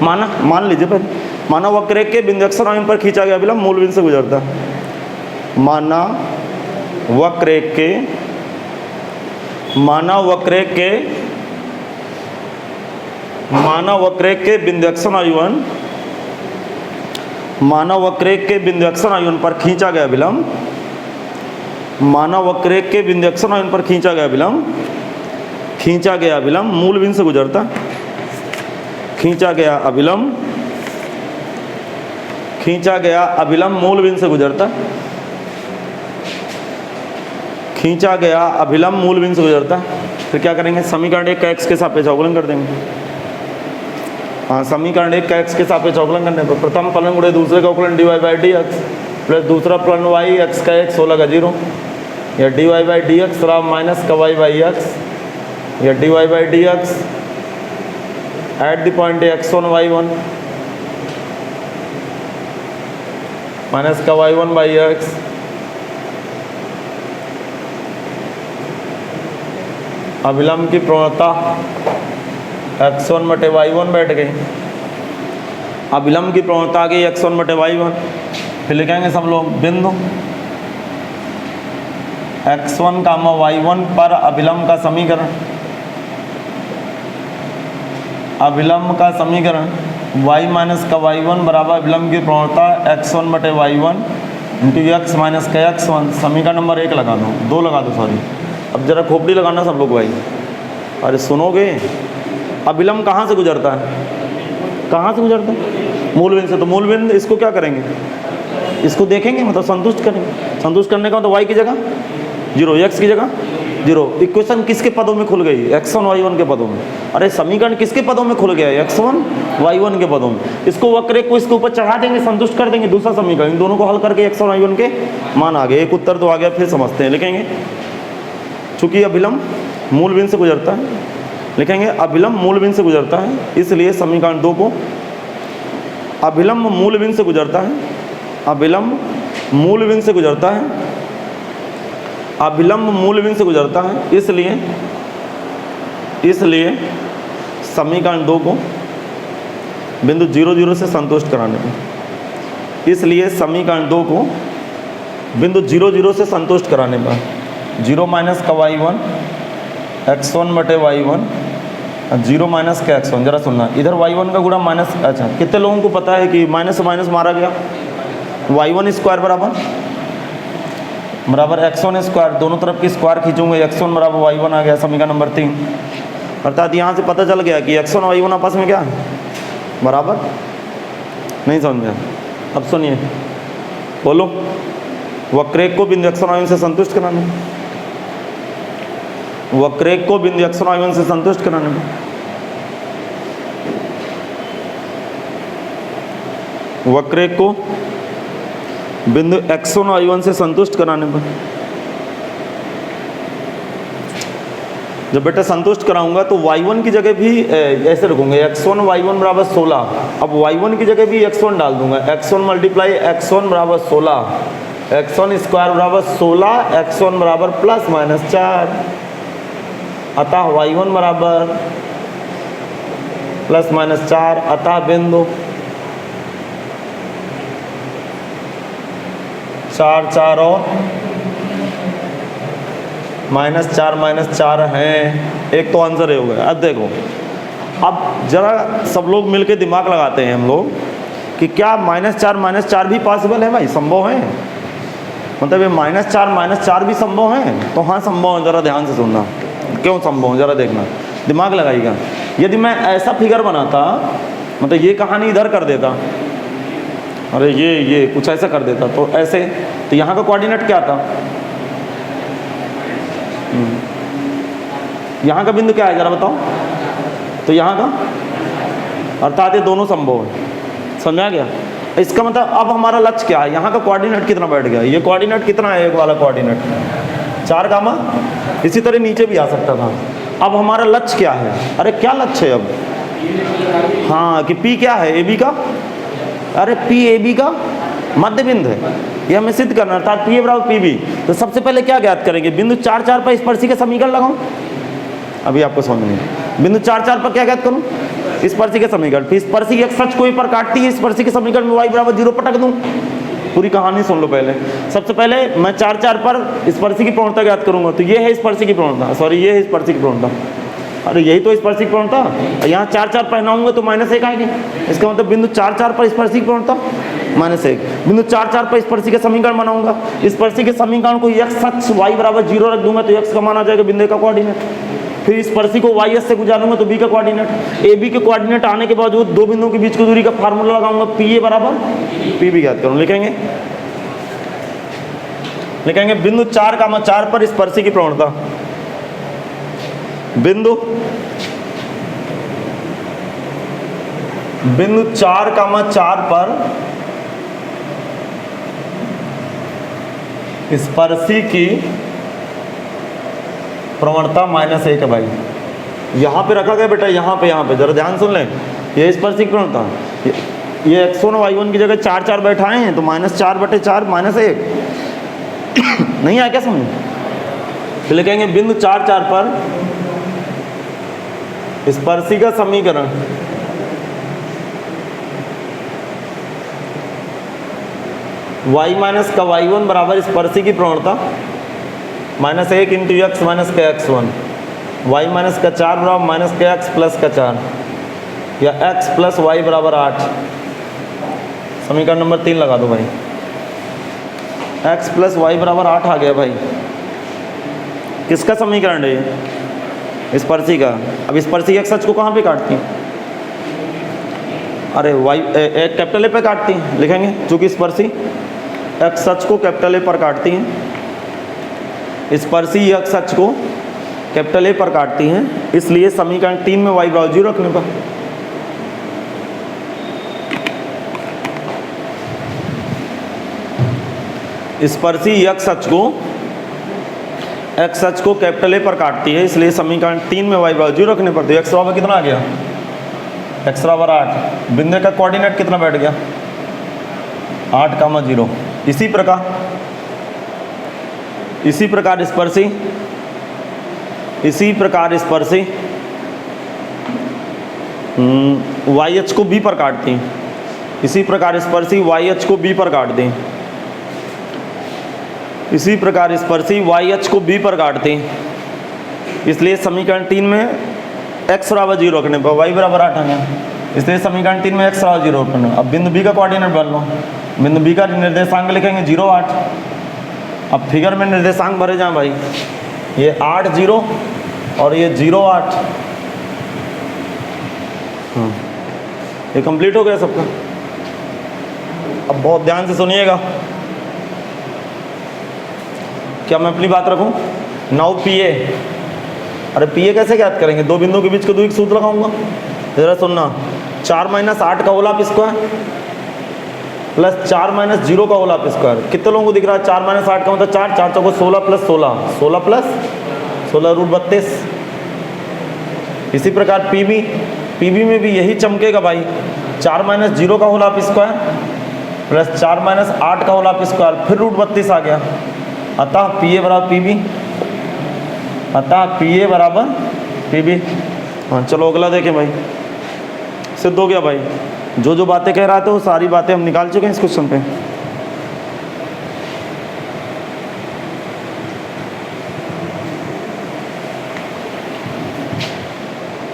मान लीजिए पहले, माना वक्र के बिंदु x1 y1 पर खींचा गया अभिलंब मूल बिंदु से गुजरता है। माना वक्र के बिंदु x1 y1, माना वक्र के बिंदु x1 y1 पर खींचा गया अभिलंब, माना वक्र के बिंदु x1 y1 पर खींचा गया अभिलंब मूल बिंदु से गुजरता, खींचा गया अभिलंब मूल बिंदु से गुजरता, खींचा गया अभिलंब मूल बिंदु से गुजरता। फिर क्या करेंगे? समीकरण 1 का x के सापेक्ष अवकलन कर देंगे। हाँ, समीकरण 1 का x के सापेक्ष अवकलन करने पर प्रथम फलन गुणे दूसरे का अवकलन dy/dx प्लस दूसरा फलन y x का x 16 का 0, या dy/dx माइनस का y/x, या dy/dx eight the point x1 y1 minus का y1/x, अभिलंब की प्रवणता x1/y1 बैठ गई, अभिलंब की प्रवणता आ गई x1/y1। फिर लिखेंगे सब लोग बिंदु x1, y1 पर अभिलंब का समीकरण y माइनस का y1 बराबर अभिलंब की प्रवणता x1/y1 इंटू x माइनस का x1। समीकरण नंबर 1 लगा दो, 2 लगा दो, सॉरी। अब जरा खोपड़ी लगाना सब लोग भाई। अरे सुनोगे, अभिलंब कहाँ से गुजरता है? कहाँ से गुजरता है? मूल बिंदु से। तो मूल बिंदु इसको क्या करेंगे? इसको देखेंगे, मतलब संतुष्ट करेंगे। संतुष्ट करने का तो y की जगह 0, x की जगह 0। इक्वेशन किसके पदों में खुल गई? x1 y1 के पदों में। अरे समीकरण किसके पदों में खुल गया? x1 y1 के पदों में। इसको वक्र को इसके ऊपर चढ़ा देंगे, संतुष्ट कर देंगे। दूसरा समीकरण, इन दोनों को हल करके x1 y1 के मान आ गए। एक उत्तर तो आ गया। फिर समझते हैं, लिखेंगे चूंकि अभिलंब मूल बिंदु से गुजरता है, लिखेंगे अभिलंब मूल बिंदु से गुजरता है, इसलिए समीकरण 2 को अभिलंब मूल बिंदु से गुजरता है, अभिलंब मूल बिंदु से गुजरता है, अभिलंब मूल बिंदु से गुजरता है, इसलिए समीकरण 2 को बिंदु 0 0 से संतुष्ट कराने पर, इसलिए समीकरण 2 को बिंदु 0 0 से संतुष्ट कराने पर 0 माइनस का y1 x1 बटे y1 0 माइनस का x1। जरा सुनना, इधर y1 का गुणा माइनस, अच्छा कितने लोगों को पता है कि माइनस से माइनस मारा गया, y1 स्क्वायर बराबर x1 स्क्वायर, दोनों तरफ की स्क्वायर खींचूंगे, x1 बराबर y1 आ गया, समीकरण नंबर 3। अर्थात यहाँ से पता चल गया कि x1 और y1 आपस में क्या है, बराबर। नहीं समझ में? अब सुनिए, बोलो, वक्रेख को बिंदु x1 y1 से संतुष्ट कराने, वक्रेख को बिंदु x1 y1 से संतुष्ट कराने में, वक्रेख को बिंदु x1 y1 से संतुष्ट कराने पर, जब बेटा संतुष्ट कराऊंगा तो y1 की जगह भी ऐसे रखूंगे, x1 y1 बराबर 16। अब y1 की जगह भी x1 डाल दूंगा, x1 मल्टीप्लाई x1 बराबर 16, x1 स्क्वायर बराबर 16, x1 बराबर प्लस माइनस 4, अतः y1 बराबर प्लस माइनस 4, अतः बिंदु 4 4 और -4 हैं। एक तो आंसर हो गया। अब देखो, अब जरा सब लोग मिलके दिमाग लगाते हैं हम लोग कि क्या -4 भी पॉसिबल है भाई, संभव है, मतलब ये -4 भी संभव है। तो हाँ संभव है, जरा ध्यान से सुनना, क्यों संभव है जरा देखना, दिमाग लगाइएगा। यदि मैं ऐसा फिगर बनाता, मतलब ये कहानी इधर कर देता, अरे ये कुछ ऐसा कर देता, तो ऐसे, तो यहाँ का कोऑर्डिनेट क्या था, यहाँ का बिंदु क्या है जरा बताओ, तो यहाँ का, अर्थात ये दोनों संभव है। समझा गया? इसका मतलब अब हमारा लक्ष्य क्या है, यहाँ का कोऑर्डिनेट कितना बैठ गया, ये कोऑर्डिनेट कितना है, एक वाला कोऑर्डिनेट 4 गामा, इसी तरह नीचे भी आ सकता था। अब हमारा लक्ष्य क्या है, अरे क्या लक्ष्य है अब, हाँ कि P क्या है, AB का, अरे P AB का मध्य बिंदु है, ये हमें सिद्ध करना, अर्थात P बराबर PB। तो सबसे पहले क्या ज्ञात करेंगे, बिंदु 4 4 पर स्पर्शी का समीकरण लगाऊं, अभी आपको समझ नहीं, बिंदु 4 4 पर क्या ज्ञात करूं, स्पर्शी के समीकरण, फिर स्पर्शी एक सच कोई पर काटती है, स्पर्शी के समीकरण में y बराबर 0 पटक दूं। पूरी कहानी सुन लो पहले। सबसे पहले मैं 4 4 पर स्पर्शी की प्रवणता ज्ञात करूंगा, तो ये है स्पर्शी की प्रवणता, सॉरी ये है स्पर्शी की प्रवणता, अरे यही तो स्पर्शी की प्रवणता, यहाँ 4 4 पहनाऊंगा तो -1 आएगी, इसका मतलब बिंदु 4 4 पर स्पर्शी की प्रवणता -1, बिंदु 4 4 पर स्पर्शी का समीकरण बनाऊंगा, स्पर्शी के समीकरण को x सच y बराबर 0 रख दूंगा, तो x का मान आ जाएगा बिंदु का कोऑर्डिनेट, फिर स्पर्शी को y से गुजारूंगा तो b का कोऑर्डिनेट, AB के कोऑर्डिनेट आने के बावजूद दो बिंदुओं के बीच की दूरी का फार्मूला लगाऊंगा, PA बराबर PB ज्ञात करूं, लिखेंगे बिंदु 4 पर स्पर्शी की प्रवणता, बिंदु 4 पर स्पर्शी की प्रवणता -1 है भाई, यहाँ पे रखा गया बेटा, यहाँ पे जरा ध्यान सुन लें, ये स्पर्शी की प्रवणता, ये x1 और y1 की जगह 4 4 बैठाए हैं, तो -4 बटे 4 -1 नहीं आया क्या समझ, तो लिखेंगे बिंदु 4 4 पर स्पर्शी का समीकरण y माइनस का y1 बराबर स्पर्शी की प्रवणता -1 इंटू x माइनस का x1, y माइनस का 4 बराबर माइनस का x प्लस का 4, या x प्लस y बराबर 8। समीकरण नंबर 3 लगा दो भाई, x प्लस y बराबर 8 आ गया भाई। किसका समीकरण है, स्पर्शी का। अब स्पर्शी एक सच को कहाँ पे काटती है, अरे y एक कैपिटल ए पे काटती हैं, लिखेंगे चूँकि स्पर्शी एक सच को कैपिटल ए पर काटती हैं, स्पर्शी एक सच को कैपिटल ए पर काटती हैं, इसलिए समीकरण 3 में y बराबर 0 रखने पर स्पर्शी एक सच को कैपिटल ए पर काटती है, इसलिए समीकरण 3 में y बराबर 0 रखने पर, तो x बराबर कितना आ गया, x बराबर 8, बिंदु का कोऑर्डिनेट कितना बैठ गया 8,0। इसी प्रकार वाई एच को बी पर काट दें, इसी प्रकार स्पर्शी वाई एच को बी पर काट दें, इसी प्रकार स्पर्शी वाई एच को बी पर काट दें। इसलिए समीकरण 3 में x बराबर 0 रखने पर y बराबर 8 आ गया। इसलिए समीकरण 3 में x बराबर 0 रखना। अब बिंदु b का कोऑर्डिनेट बन लो, बिंदु b का निर्देशांक लिखेंगे 0 8। अब फिगर में निर्देशांक भरे जाएं भाई, ये 8 0 और ये 0 8। हाँ, ये कंप्लीट हो गया सबका। अब बहुत ध्यान से सुनिएगा, क्या मैं अपनी बात रखूं? नाउ पी ए, अरे पी ए कैसे ज्ञात करेंगे? दो बिंदुओं के बीच का दूरी का सूत्र लगाऊंगा। जरा सुनना, 4 - 8 का होल ऑफ स्क्वायर प्लस 4 - 0 का होल ऑफ स्क्वायर। कितने लोगों को दिख रहा है? 4 - 8 का मतलब 4 4 चौको 16 प्लस 16, 16 प्लस 16 √32। इसी प्रकार पीबी, पीबी में भी यही चमकेगा भाई, 4 - 0 का होल ऑफ स्क्वायर प्लस 4 - 8 का होल ऑफ स्क्वायर, फिर √32 आ गया। अतः पी ए बराबर पी बी, अतः पी ए बराबर पी बी। हाँ चलो अगला देखें भाई, सिद्ध हो गया भाई। जो जो बातें कह रहा था वो सारी बातें हम निकाल चुके हैं इस क्वेश्चन पे।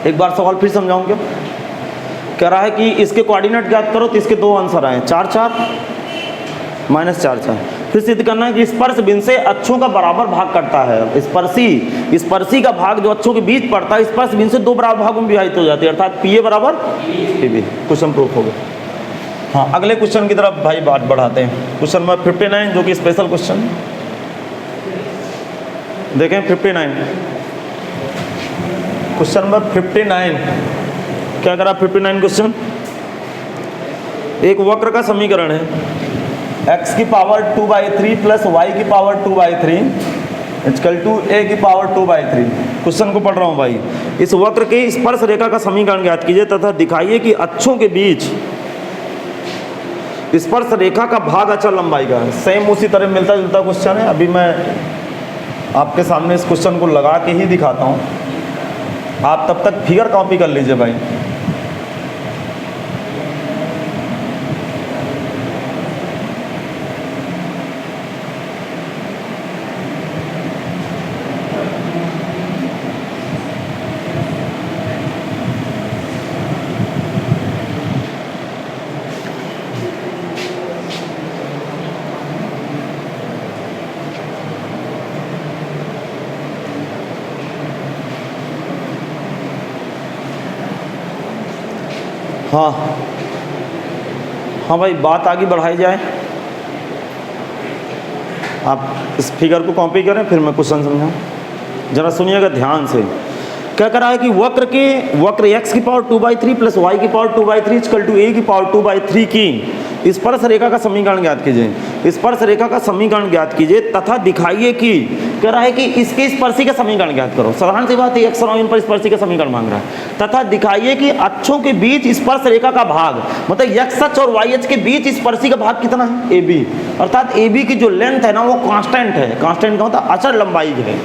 एक बार सवाल फिर समझाऊं क्या? कह रहा है कि इसके कोऑर्डिनेट ज्ञात करो, तो इसके दो आंसर आए, 4 4 - 4 4। फिर सिद्ध करना है कि स्पर्श बिंदु से अक्षों का बराबर भाग करता है। स्पर्शी का भाग जो अक्षों के बीच पड़ता है, स्पर्श बिंदु से दो बराबर भागों में विभाजित हो जाती है, अर्थात पी ए बराबर पी बी। क्वेश्चन प्रूफ हो गया। हाँ अगले क्वेश्चन की तरफ भाई बात बढ़ाते हैं। क्वेश्चन नंबर 59 जो कि स्पेशल क्वेश्चन देखें। 59 क्वेश्चन नंबर 59 क्या करा? 59 क्वेश्चन, एक वक्र का समीकरण है x की पावर 2/3 प्लस y की पावर 2/3 इक्वल टू a की पावर 2/3। क्वेश्चन को पढ़ रहा हूँ भाई। इस वक्र के स्पर्श रेखा का समीकरण ज्ञात कीजिए तथा दिखाइए कि अक्षों के बीच स्पर्श रेखा का भाग अचल लंबाई का है। सेम उसी तरह मिलता जुलता क्वेश्चन है। अभी मैं आपके सामने इस क्वेश्चन को लगा के ही दिखाता हूँ, आप तब तक फिगर कॉपी कर लीजिए भाई। हाँ भाई, बात आगे बढ़ाई जाए। आप इस फिगर को कॉपी करें, फिर मैं क्वेश्चन समझाऊँ। जरा सुनिएगा ध्यान से। क्या कर रहा है कि वक्र x की पावर 2/3 प्लस y की पावर 2/3 इक्वल टू a की पावर 2/3 की स्पर्श रेखा का समीकरण ज्ञात कीजिए। स्पर्श रेखा का समीकरण ज्ञात कीजिए तथा दिखाइए कि, कह रहा है कि इसके स्पर्शी का समीकरण ज्ञात करो। साधारण सी बात है, x और y पर स्पर्शी का समीकरण मांग रहा है। तथा दिखाइए कि अक्षों के बीच स्पर्श रेखा का भाग, मतलब x अक्ष और y अक्ष के बीच स्पर्शी का भाग कितना है? AB। अर्थात AB की जो लेंथ है ना वो कांस्टेंट है। कांस्टेंट का मतलब अचल लंबाई है।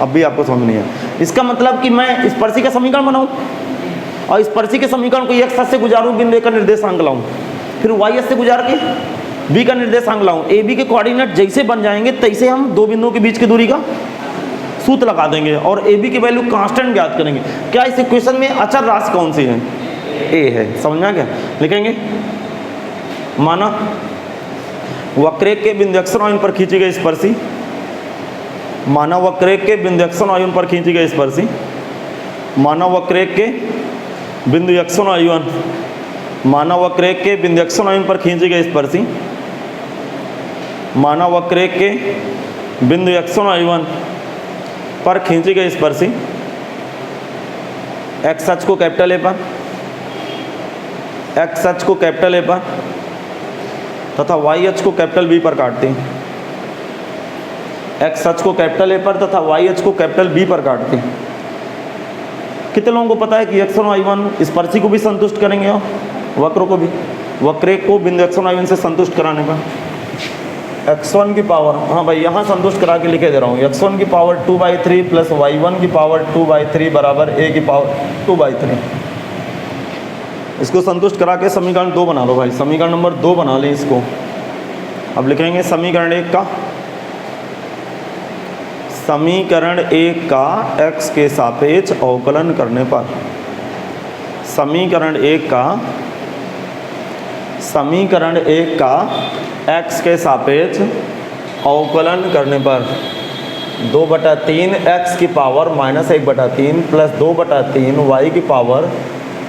अब भी आपको समझ नहीं है। इसका मतलब कि मैं स्पर्शी का समीकरण बनाऊं और स्पर्शी के समीकरण को x अक्ष से गुजारूं, बिंदु A का निर्देशांक लाऊं, फिर y अक्ष से गुजार के B का निर्देशांक लाऊं। AB के कोऑर्डिनेट जैसे बन जाएंगे तैसे हम दो बिंदुओं के बीच की दूरी का सूत्र लगा देंगे और AB की वैल्यू कांस्टेंट ज्ञात करेंगे। क्या इस इक्वेशन में अचल राशि कौन सी है? A है। समझना क्या? लिखेंगे, माना वक्रेख के बिंदु x और y पर खींची गई स्पर्शी, माना वक्रेख के बिंदु x और y पर खींची गई स्पर्शी, माना वक्रेख के बिंदु x और y, माना वक्रेख के बिंदु x और y पर खींची गई स्पर्शी, माना वक्रेख के बिंदु x और y पर खींची गई स्पर्शी x अक्ष को कैपिटल ए पर, x अक्ष को कैपिटल ए पर तथा y अक्ष को कैपिटल बी पर काटते हैं। x अक्ष को कैपिटल ए पर तथा y अक्ष को कैपिटल बी पर काटते हैं। कितने लोगों को पता है कि x और y1 स्पर्शी को भी संतुष्ट करेंगे और वक्र को भी? वक्रेख को बिंदु x और y1 से संतुष्ट कराने पर x1 की पावर, हाँ भाई यहाँ संतुष्ट करा के लिखे दे रहा हूँ, x1 की पावर 2/3 प्लस y1 की पावर 2/3 बराबर a की पावर 2/3। इसको संतुष्ट करा के समीकरण 2 बना लो भाई, समीकरण नंबर 2 बना लें इसको। अब लिखेंगे समीकरण 1 का, समीकरण 1 का x के सापेक्ष अवकलन करने पर, समीकरण 1 का x के सापेक्ष अवकलन करने पर 2/3 x की पावर -1/3 प्लस 2/3 y की पावर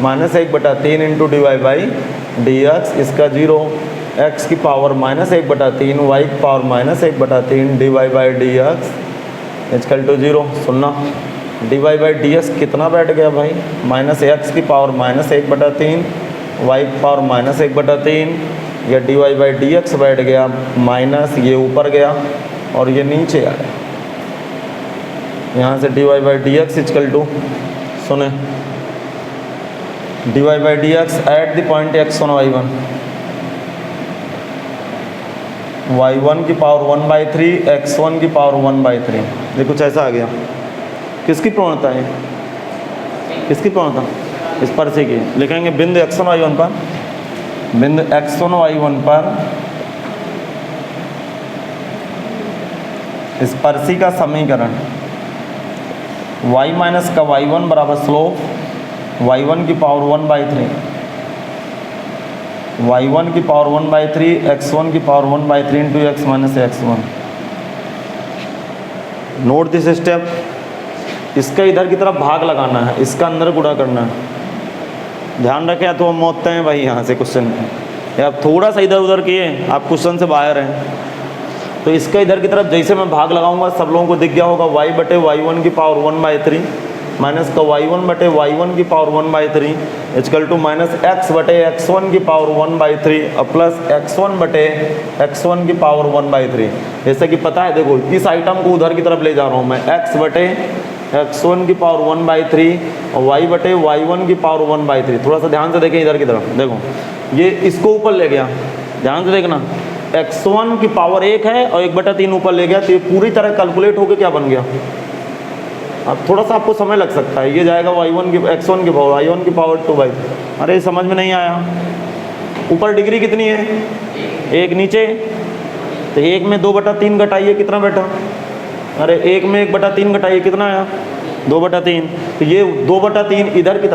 -1/3 इंटू dy/dx, इसका 0, x की पावर -1/3 y की पावर -1/3 dy/dx इक्वल टू 0। सुनना, dy/dx कितना बैठ गया भाई, -x की पावर -1/3 y की पावर -1/3, या dy/dx बैठ गया माइनस, ये ऊपर गया और ये नीचे आ गया। यहाँ से dy/dx इक्वल टू, सुने, dy/dx eight the point x1 y1 की पावर 1/3 x1 की पावर 1/3, ये कुछ ऐसा आ गया। किसकी प्रवणता है, किसकी प्रवणता, स्पर्शी की। लिखेंगे बिंदु x1 y1 पर, बिंदु x1 y1 पर स्पर्शी का समीकरण y माइनस का y1 बराबर स्लोप y1 की पावर 1/3, y1 की पावर 1/3 x1 की power 1/3 into x minus x1। Note this step, इसका इधर की तरफ भाग लगाना है, इसका अंदर गुणा करना है। ध्यान रखें, तो हम मोड़ते हैं भाई यहाँ से क्वेश्चन, या आप थोड़ा सा इधर उधर किए, आप क्वेश्चन से बाहर हैं, तो इसका इधर की तरफ जैसे मैं भाग लगाऊंगा सब लोगों को दिख गया होगा, y/y1 की पावर 1/3 माइनस का y1/y1 की power 1/3 equal to minus x/x1 की पावर 1/3 और प्लस x1/x1 की पावर 1/3। जैसे कि पता है, देखो इस आइटम को उधर की तरफ ले जा रहा हूँ मैं, x/x1 की पावर 1/3 और y/y1 की पावर 1/3। थोड़ा सा ध्यान से देखें इधर की तरफ, देखो ये इसको ऊपर ले गया, ध्यान से देखना, x1 की पावर 1 है और 1/3 ऊपर ले गया, तो ये पूरी तरह कैलकुलेट होकर क्या बन गया। अब थोड़ा सा आपको समय लग सकता है, ये जाएगा y1 की x1 की पावर y1 की पावर 2/3। अरे समझ में नहीं आया, ऊपर डिग्री कितनी है, 1 नीचे, तो 1 में 2/3 घटाइए, कितना बैठा, अरे 1 में 1/3 घटाइए, कितना आया, 2/3। तो ये 2/3 इधर की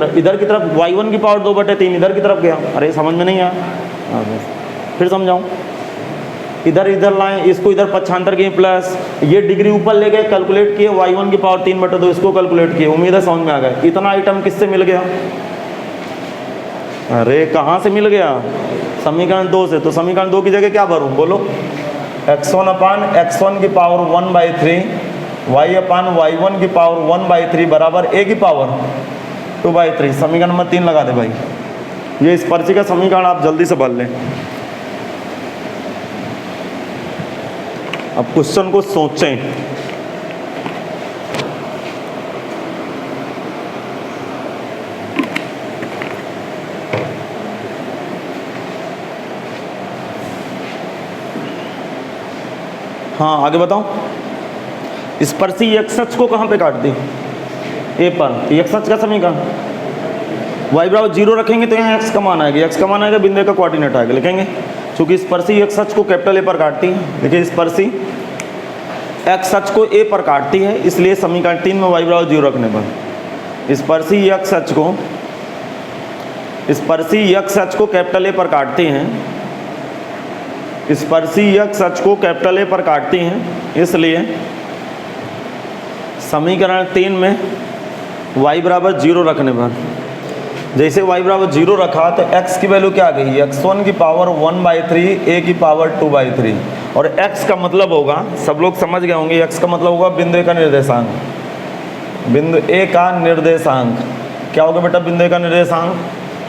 तरफ y1 की पावर 2/3 इधर की तरफ गया। अरे समझ में नहीं आया, फिर समझाऊँ, इधर लाएं, इसको इधर पक्षांतर किए, प्लस ये डिग्री ऊपर ले गए, कैलकुलेट किए, y1 की पावर 3/2 इसको कैलकुलेट किए। उम्मीद है समझ में आ गया। इतना आइटम किससे मिल गया, अरे कहाँ से मिल गया, समीकरण 2 से। तो समीकरण 2 की जगह क्या भरूं, बोलो, x1/x1 की पावर 1/3 y/y1 की पावर 1/3 बराबर a की पावर 2/3। समीकरण नंबर 3 लगा दे भाई, ये स्पर्शी का समीकरण आप जल्दी से भर लें। अब क्वेश्चन को सोचें, हाँ आगे बताओ। स्पर्शी एक्स अक्ष को कहाँ पे काटती, ए पर, एक्स अक्ष का समीकरण y बराबर 0 रखेंगे तो यहाँ x का मान आएगा, x का मान आएगा, बिंदु का कोऑर्डिनेट आएगा। लिखेंगे चूंकि स्पर्शी एक्स अक्ष को कैपिटल ए पर काटती है, देखिए स्पर्शी एक्स अक्ष को ए पर काटती है, इसलिए समीकरण 3 में y बराबर 0 रखने पर स्पर्शी एक्स अक्ष को कैपिटल ए पर काटती हैं, स्पर्शी एक्स अक्ष को कैपिटल ए पर काटती हैं, इसलिए समीकरण 3 में y बराबर 0 रखने पर, जैसे y बराबर 0 रखा तो x की वैल्यू क्या आ गई, x1 की पावर 1/3 a की पावर 2/3। और x का मतलब होगा, सब लोग समझ गए होंगे, x का मतलब होगा बिंदु का निर्देशांक, बिंदु a का निर्देशांक क्या होगा बेटा, बिंदु का निर्देशांक,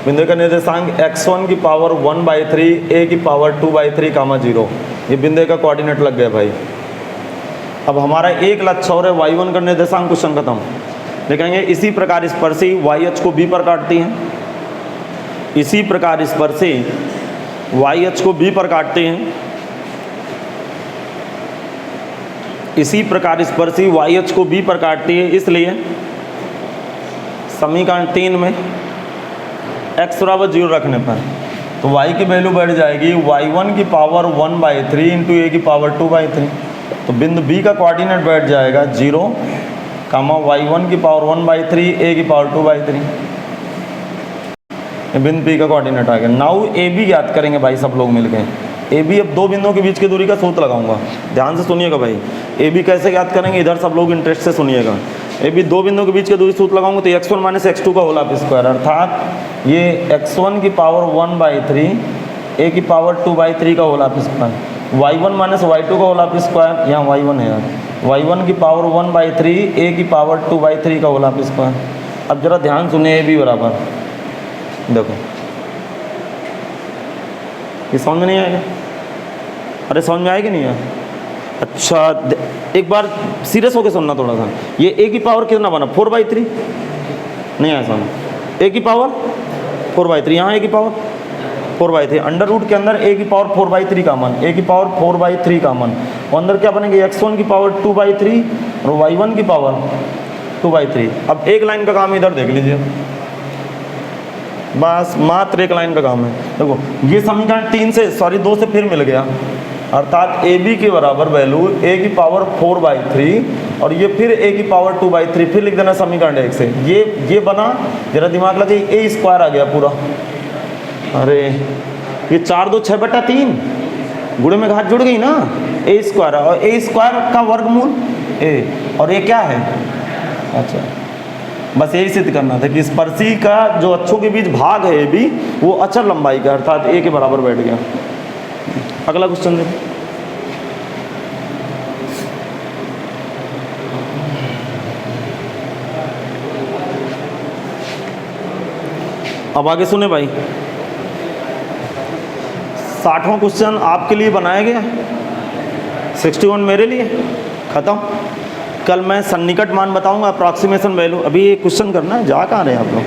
बिंदु का निर्देशांक x1 की पावर 1/3 a की पावर 2/3 कामा 0। ये बिंदु का कोऑर्डिनेट लग गया भाई। अब हमारा एक लक्ष्य और है y1 का निर्देशांक, क्वेश्चन खत्म। लिखेंगे इसी प्रकार स्पर्शी y अक्ष को b पर काटती हैं, इसी प्रकार स्पर्शी y अक्ष को b पर काटती हैं, इसी प्रकार स्पर्शी y अक्ष को b पर काटती है, इसलिए समीकरण 3 में x बराबर 0 रखने पर, तो y की वैल्यू बढ़ जाएगी y1 की पावर 1/3 इंटू ए की पावर 2/3। तो बिंदु B का कोऑर्डिनेट बैठ जाएगा 0, y1 की पावर 1/3 ए की पावर 2/3। बिंदु B का कोऑर्डिनेट आ गया। नाउ ए बी ज्ञात करेंगे भाई सब लोग मिलकर। ए बी, अब दो बिंदुओं के बीच की दूरी का सूत्र लगाऊंगा, ध्यान से सुनिएगा भाई। ए बी कैसे ज्ञात करेंगे, इधर सब लोग इंटरेस्ट से सुनिएगा। ए बी दो बिंदुओं के बीच की दूरी सूत्र लगाऊंगा तो x1 माइनस x2 का होल ऑफ स्क्वायर, अर्थात ये x1 की पावर 1/3 ए की पावर 2/3 का whole of square, y1 minus y2 का होल ऑफ स्क्वायर, यहाँ y1 है यार, y1 की पावर 1/3 ए की पावर 2/3 का होल ऑफ स्क्वायर। अब जरा ध्यान सुनिए, ए बी बराबर, देखो ये समझ में नहीं आएगा? अरे समझ में आएगी नहीं यार? अच्छा एक बार सीरियस होकर सुनना थोड़ा सा। ये ए की पावर कितना बना, 4/3? नहीं आया समझ? ए की पावर 4/3, यहाँ ए की पावर 4/3, अंडर रूट के अंदर ए की पावर 4/3 का मन, ए की पावर 4/3 का मन, और अंदर क्या बनेंगे x1 की पावर 2/3 और y1 की पावर 2/3। अब एक लाइन का काम इधर देख लीजिए, बस मात्र एक लाइन का काम है। देखो ये समीकरण 2 से फिर मिल गया, अर्थात ए बी के बराबर वैल्यू ए की पावर 4/3 और ये फिर ए की पावर 2/3, फिर लिख देना समीकरण 1 से। ये बना, जरा दिमाग लगे, ए स्क्वायर आ गया पूरा। अरे ये 4 2 6/3, गुणे में घात जुड़ गई ना, ए स्क्वायर, और ए स्क्वायर का वर्गमूल ए, और ये क्या है? अच्छा बस यही सिद्ध करना था कि स्पर्शी का जो अक्षों के बीच भाग है ए बी, वो अचर लंबाई का, अर्थात ए के बराबर बैठ गया। अगला क्वेश्चन देखो, अब आगे सुने भाई। 60वां क्वेश्चन आपके लिए बनाया गया, 61 मेरे लिए, खत्म। कल मैं सन्निकट मान बताऊंगा, अप्रॉक्सीमेशन वैल्यू। अभी ये क्वेश्चन करना है, जा कहाँ रहे हैं आप लोग?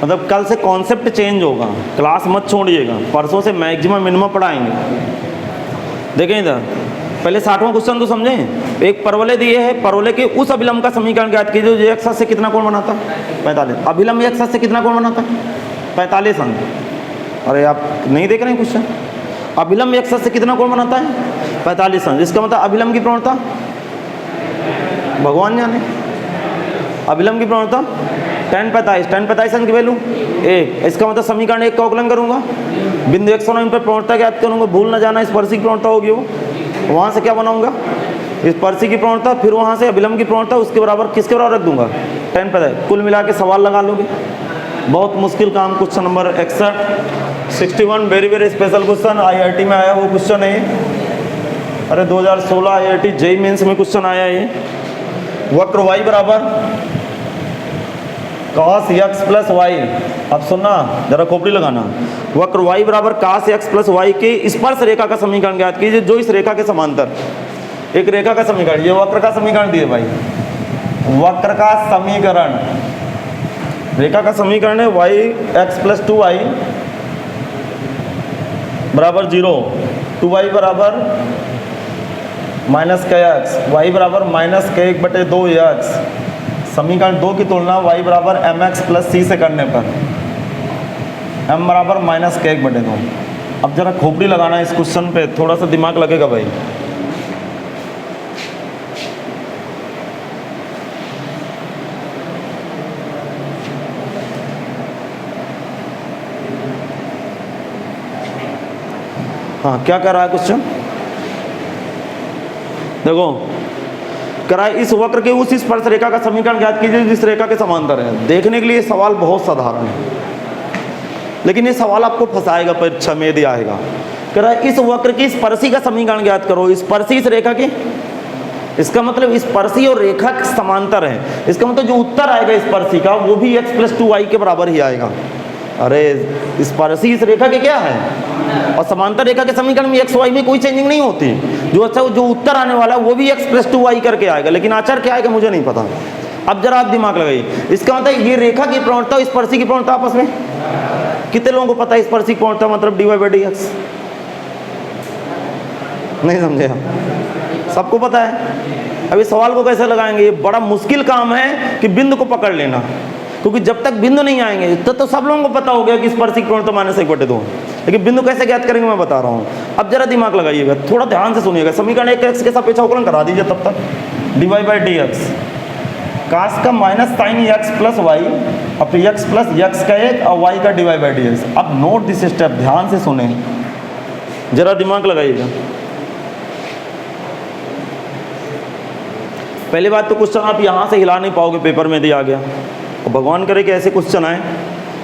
मतलब कल से कॉन्सेप्ट चेंज होगा, क्लास मत छोड़िएगा, परसों से मैक्सिमम मिनिमम पढ़ाएंगे। देखें इधर, पहले 60वां क्वेश्चन तो समझें। एक परवलय दिए है, परवलय के उस अभिलंब का समीकरण ज्ञात कीजिए जो x अक्ष से कितना कोण बनाता है? 45। अभिलंब x अक्ष से कितना कोण बनाता है? 45 अंक। अरे आप नहीं देख रहे हैं क्वेश्चन? अभिलंब x अक्ष से कितना कोण बनाता है? 45 अंक। इसका मतलब अभिलंब की प्रवणता भगवान जाने। अभिलंब की प्रवणता tan 45 अंक की वैल्यू 1। इसका मतलब समीकरण 1 का अवकलन करूंगा, बिंदु x1 पर प्रवणता ज्ञात करूंगा, भूल न जाना स्पर्शी की प्रवणता होगी वो, वहां से क्या बनाऊंगा? स्पर्शी की प्रवणता, फिर वहां से अभिलंब की प्रवणता, उसके बराबर किसके बराबर रख दूंगा? tan 45। कुल मिला के सवाल लगा लोगे, बहुत मुश्किल काम। Question number 61 very very special question, IIT में आया वो क्वेश्चन है। अरे 2016 IIT जेईई मेंस में क्वेश्चन आया है। वक्र y बराबर cos x प्लस वाई, अब सुनना जरा खोपड़ी लगाना, वक्र y बराबर cos x प्लस वाई के स्पर्श रेखा का समीकरण ज्ञात कीजिए जो इस रेखा के समांतर, एक रेखा का समीकरण, ये वक्र का समीकरण दिए भाई, वक्र का समीकरण, रेखा का समीकरण है yx प्लस 2y बराबर 0, 2y बराबर माइनस के एक्स, वाई बराबर माइनस के 1/2x। समीकरण 2 की तुलना y बराबर mx प्लस c से करने पर m बराबर माइनस के 1/2। अब जरा खोपड़ी लगाना इस क्वेश्चन पे, थोड़ा सा दिमाग लगेगा भाई। हाँ क्या कह रहा है क्वेश्चन? देखो कराए इस वक्र के उस स्पर्श रेखा का समीकरण ज्ञात कीजिए जिस रेखा के समांतर है। देखने के लिए सवाल बहुत साधारण है, लेकिन ये सवाल आपको फंसाएगा परीक्षा में यदि आएगा। कराए इस वक्र की स्पर्शी का समीकरण ज्ञात करो। स्पर्शी इस रेखा के, इसका मतलब स्पर्शी और रेखा समांतर है, इसका मतलब जो उत्तर आएगा स्पर्शी का वो भी x प्लस 2y के बराबर ही आएगा। अरे स्पर्शी इस रेखा के क्या है और समांतर रेखा के समीकरण में x y में कोई चेंजिंग नहीं होती। जो उत्तर आने वाला है वो भी x प्लस 2y करके आएगा, लेकिन आचार क्या आएगा मुझे नहीं पता। अब जरा आप दिमाग लगाइए, इसका मतलब ये रेखा की प्रवणता और स्पर्शी की प्रवणता आपस में, कितने लोगों को पता है स्पर्शी की प्रवणता मतलब dy/dx? नहीं समझे आप? सबको पता है। अब इस सवाल को कैसे लगाएंगे? ये बड़ा मुश्किल काम है कि बिंदु को पकड़ लेना, क्योंकि जब तक बिंदु नहीं आएंगे तो सब लोगों को पता हो गया कि स्पर्शिक प्रवणता -1/2 है। लेकिन बिंदु कैसे ज्ञात करेंगे मैं बता रहा हूँ। अब जरा दिमाग लगाइएगा, थोड़ा ध्यान से सुनिएगा। समीकरण 1 x के सापेक्ष अवकलन करा दीजिए तब तक। dy/dx cos का -sin x प्लस वाई और फिर x प्लस x का 1 और y का dy/dx। अब नोट दिस स्टेप, ध्यान से सुने, जरा दिमाग लगाइएगा। पहली बात तो क्वेश्चन आप यहाँ से हिला नहीं पाओगे, पेपर में दिया गया। और भगवान करे कि ऐसे क्वेश्चन आए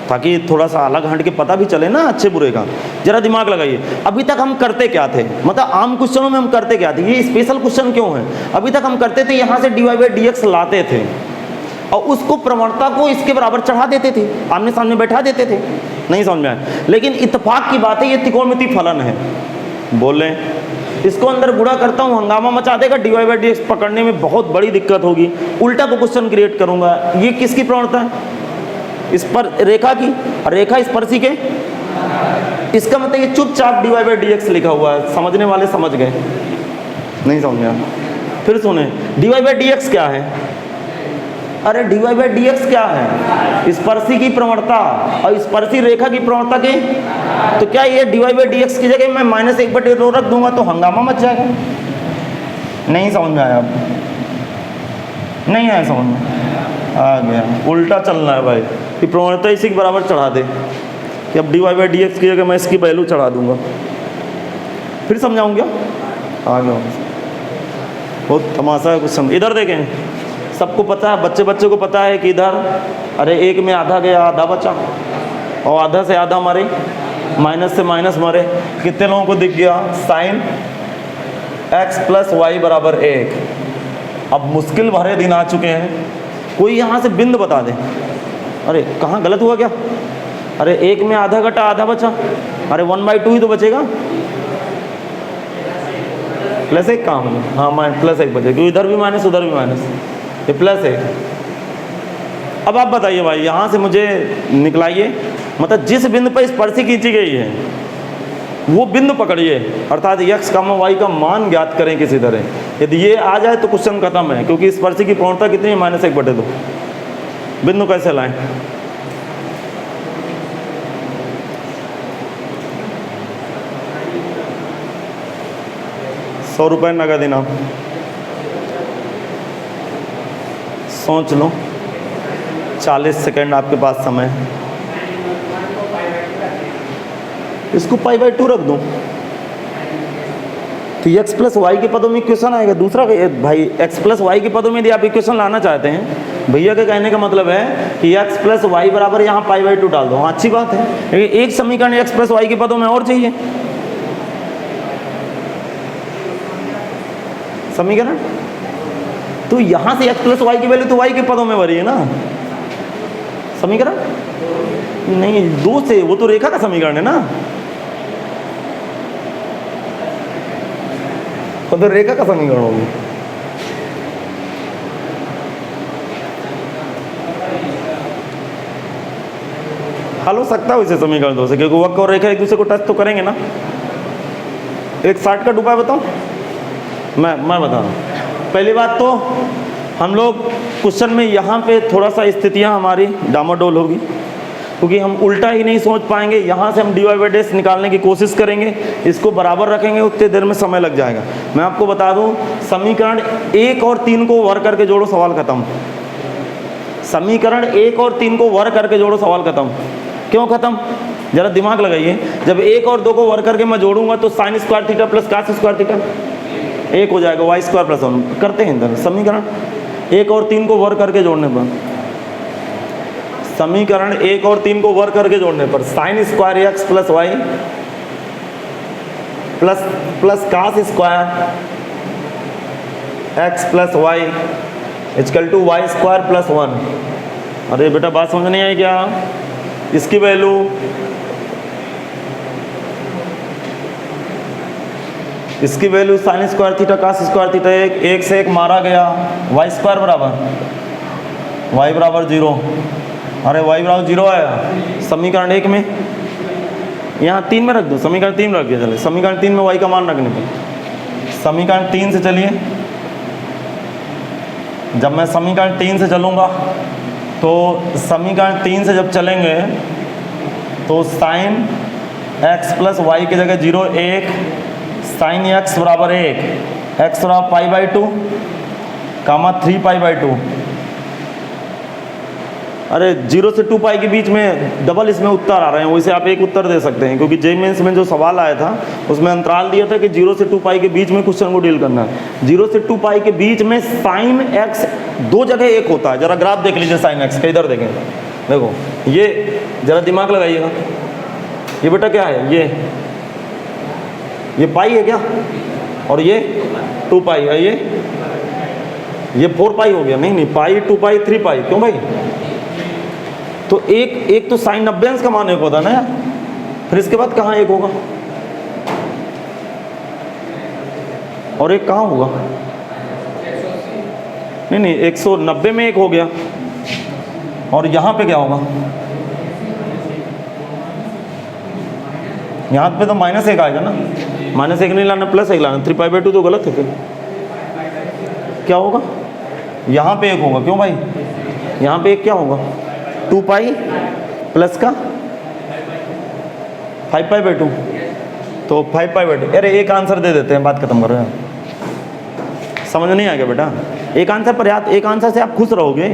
ताकि थोड़ा सा अलग हट के पता भी चले ना अच्छे बुरे का। जरा दिमाग लगाइए, अभी तक हम करते क्या थे, मतलब आम क्वेश्चनों में हम करते क्या थे, ये स्पेशल क्वेश्चन क्यों है। अभी तक हम करते थे यहाँ से dy/dx लाते थे और उसको प्रवणता को इसके बराबर चढ़ा देते थे, आमने सामने बैठा देते थे। नहीं समझ में आया। लेकिन इत्तेफाक की बात है, ये त्रिकोणमिति फलन है। बोले इसको अंदर गुणा करता हूँ, हंगामा मचा देगा, dy/dx पकड़ने में बहुत बड़ी दिक्कत होगी। उल्टा को क्वेश्चन क्रिएट करूंगा। ये किसकी प्रवणता है? इस पर रेखा की, और रेखा स्पर्शी के। इसका मतलब ये चुपचाप dy/dx लिखा हुआ है। समझने वाले समझ गए, नहीं समझ में आया फिर सुने। dy/dx क्या है? अरे dy/dx क्या है? स्पर्शी की प्रवणता और स्पर्शी रेखा की प्रवणता के। तो क्या ये dy/dx की जगह मैं -1/2 रख दूंगा तो हंगामा मच जाएगा? नहीं समझ में आया? नहीं आया समझ में? आ गया। उल्टा चलना है भाई कि प्रवणता इसी के बराबर चढ़ा दे कि अब dy/dx की जगह मैं इसकी वैल्यू चढ़ा दूंगा। फिर समझाऊँ क्या? आ गया। बहुत तमाशा है क्वेश्चन। इधर देखें, सबको पता है, बच्चे बच्चे को पता है कि इधर अरे एक में आधा गया आधा बचा और आधा से आधा मरे, माइनस से माइनस मरे। कितने लोगों को दिख गया? sin x + y = 1। अब मुश्किल भरे दिन आ चुके हैं, कोई यहाँ से बिंदु बता दे। अरे कहाँ गलत हुआ क्या? अरे एक में आधा घटा आधा बचा, अरे 1/2 ही तो बचेगा। +1 कहाँ होगा? हाँ +1 बचे, क्योंकि इधर भी माइनस उधर भी माइनस, ये +1। अब आप बताइए भाई, यहाँ से मुझे निकलाइए, मतलब जिस बिंदु पर स्पर्शी खींची गई है वो बिंदु पकड़िए, अर्थात x, y का मान ज्ञात करें किसी तरह। यदि ये आ जाए तो क्वेश्चन खत्म है, क्योंकि स्पर्शी की प्रवणता कितनी है? -1/2। बिंदु कैसे लाएं? ₹100 नगद इनाम। सोच लो, 40 सेकंड आपके पास समय है। इसको π/2 रख दूं तो x + y के पदों में इक्वेशन आएगा। दूसरा भाई x + y के पदों में यदि आप इक्वेशन लाना चाहते हैं, भैया के कहने का मतलब है कि x + y बराबर यहाँ π/2 डाल दो। हाँ अच्छी बात है, लेकिन एक समीकरण x + y के पदों में और चाहिए समीकरण। तो यहाँ से x + y की वैल्यू तो y के पदों में भरी है ना समीकरण। नहीं, 2 से, वो तो रेखा का समीकरण है ना, तो रेखा का समीकरण होगी। हल हो सकता है वैसे समीकरण 2 से, क्योंकि वक्र और रेखा एक दूसरे को टच तो करेंगे ना। एक शॉर्टकट उपाय बताऊं? मैं बता रहा हूँ। पहली बात तो हम लोग क्वेश्चन में यहाँ पे थोड़ा सा स्थितियाँ हमारी डामाडोल होगी, क्योंकि हम उल्टा ही नहीं सोच पाएंगे। यहाँ से हम dy/dx निकालने की कोशिश करेंगे, इसको बराबर रखेंगे, उतने देर में समय लग जाएगा। मैं आपको बता दूँ, समीकरण 1 और 3 को वर्ग करके जोड़ो, सवाल खत्म। समीकरण 1 और 3 को वर्ग करके जोड़ो, सवाल खत्म। क्यों खत्म? जरा दिमाग लगाइए। जब 1 और 2 को वर्ग करके मैं जोड़ूंगा तो sin² θ + cos² θ 1 हो जाएगा, y² + 1 करते हैं इधर। समीकरण 1 और 3 को वर्ग करके जोड़ने पर, समीकरण 1 और 3 को वर्ग करके जोड़ने पर sin² x + y + cos² x + y = y² + 1। अरे बेटा बात समझ नहीं आई क्या? इसकी वैल्यू sin² θ cos² θ 1 से 1 मारा गया, y² बराबर 0। अरे y बराबर 0 आया समीकरण 1 में, यहाँ 3 में रख दो, समीकरण 3 में रख दिया। चले समीकरण 3 में y का मान रखने पर, समीकरण 3 से चलिए। जब मैं समीकरण 3 से चलूँगा तो समीकरण 3 से जब चलेंगे तो साइन x प्लस वाई की जगह 0 1, साइन x बराबर 1, x बराबर पाई बाई 2 कामा 3 पाई बाई 2। अरे 0 से 2 पाई के बीच में डबल इसमें उत्तर आ रहे हैं, वैसे आप एक उत्तर दे सकते हैं, क्योंकि जेईई मेंस में जो सवाल आया था उसमें अंतराल दिया था कि 0 से 2 पाई के बीच में क्वेश्चन को डील करना है। 0 से 2 पाई के बीच में साइन x दो जगह एक होता है। जरा ग्राफ देख लीजिए साइन x का, इधर देखें, देखो ये जरा दिमाग लगाइएगा, ये बेटा क्या है, ये पाई है क्या, और ये 2 पाई है, ये 4 पाई हो गया। नहीं पाई 2 पाई 3 पाई, क्यों भाई, तो एक तो साइन 90 अंश का मान एक होता है ना यार, फिर इसके बाद कहाँ एक होगा और एक कहाँ होगा, नहीं 190 में एक हो गया, और यहाँ पे क्या होगा, यहाँ पे तो -1 आएगा ना, -1 नहीं लाना, +1 लाना, 3 पाई बाई 2 तो गलत है, फिर क्या होगा, यहाँ पे एक होगा, क्यों भाई, यहाँ पे एक क्या होगा, 2 पाई प्लस का 5 पाई बाई 2, तो 5 पाई बाई 2। अरे एक आंसर दे देते हैं, बात खत्म करो यार, समझ नहीं आ गया बेटा, एक आंसर पर्याप्त, एक आंसर से आप खुश रहोगे,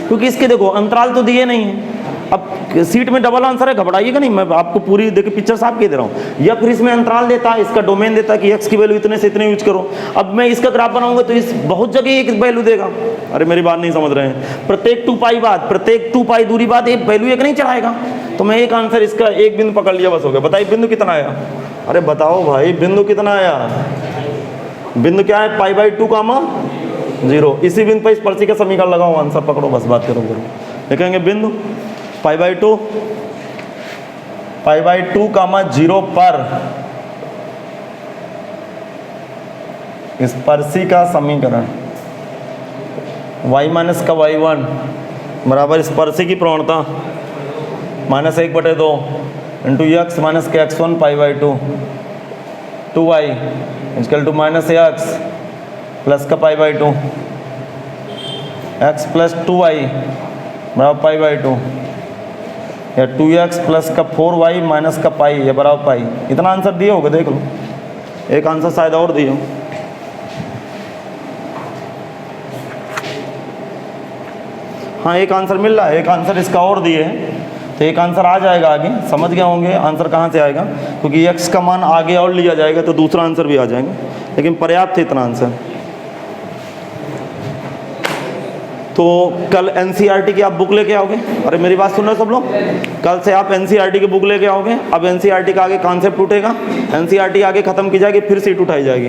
क्योंकि इसके देखो अंतराल तो दिए नहीं है। अब सीट में डबल आंसर है, घबराइएगा नहीं, मैं आपको पूरी देखिए पिक्चर साफ कह दे रहा हूँ। या फिर इसमें अंतराल देता है, इसका डोमेन देता है कि x की वैल्यू इतने से इतने यूज करो। अब मैं इसका ग्राफ बनाऊंगा तो इस बहुत जगह एक वैल्यू देगा। अरे मेरी बात नहीं समझ रहे हैं, प्रत्येक 2 पाई बाद, प्रत्येक 2 पाई दूरी बाद एक वैल्यू एक नहीं चढ़ाएगा, तो मैं एक आंसर इसका एक बिंदु पकड़ लिया, बस हो गया। बताइए बिंदु कितना आया, अरे बताओ भाई बिंदु कितना आया, बिंदु क्या है, पाई बाई 2 कामा 0। इसी बिंदु पर स्पर्शी का समीकरण लगाओ, आंसर पकड़ो, बस बात करो। देखेंगे बिंदु पाई बाई 2 कामा 0 पर स्पर्शी का समीकरण y माइनस का y1 बराबर स्पर्शी की प्रवणता -1/2 इंटू x माइनस के x1 pi by 2 2y equal to -x plus का pi by 2 x plus 2y बराबर पाई बाई 2 या 2x प्लस का 4y माइनस का पाई या बराबर पाई। इतना आंसर दिए होगा, देख लो, एक आंसर शायद और दिए हो। हाँ एक आंसर मिल रहा है, एक आंसर इसका और दिए है, तो एक आंसर आ जाएगा आगे, समझ गए होंगे आंसर कहाँ से आएगा, क्योंकि x का मान आगे और लिया जाएगा तो दूसरा आंसर भी आ जाएगा, लेकिन पर्याप्त है इतना आंसर। तो कल एनसीईआरटी की आप बुक लेके आओगे, अरे मेरी बात सुन रहे हो सब लोग, कल से आप एनसीईआरटी की बुक लेके आओगे। अब एनसीईआरटी का आगे कॉन्सेप्ट उठेगा, एनसीईआरटी आगे खत्म की जाएगी, फिर सीट उठाई जाएगी।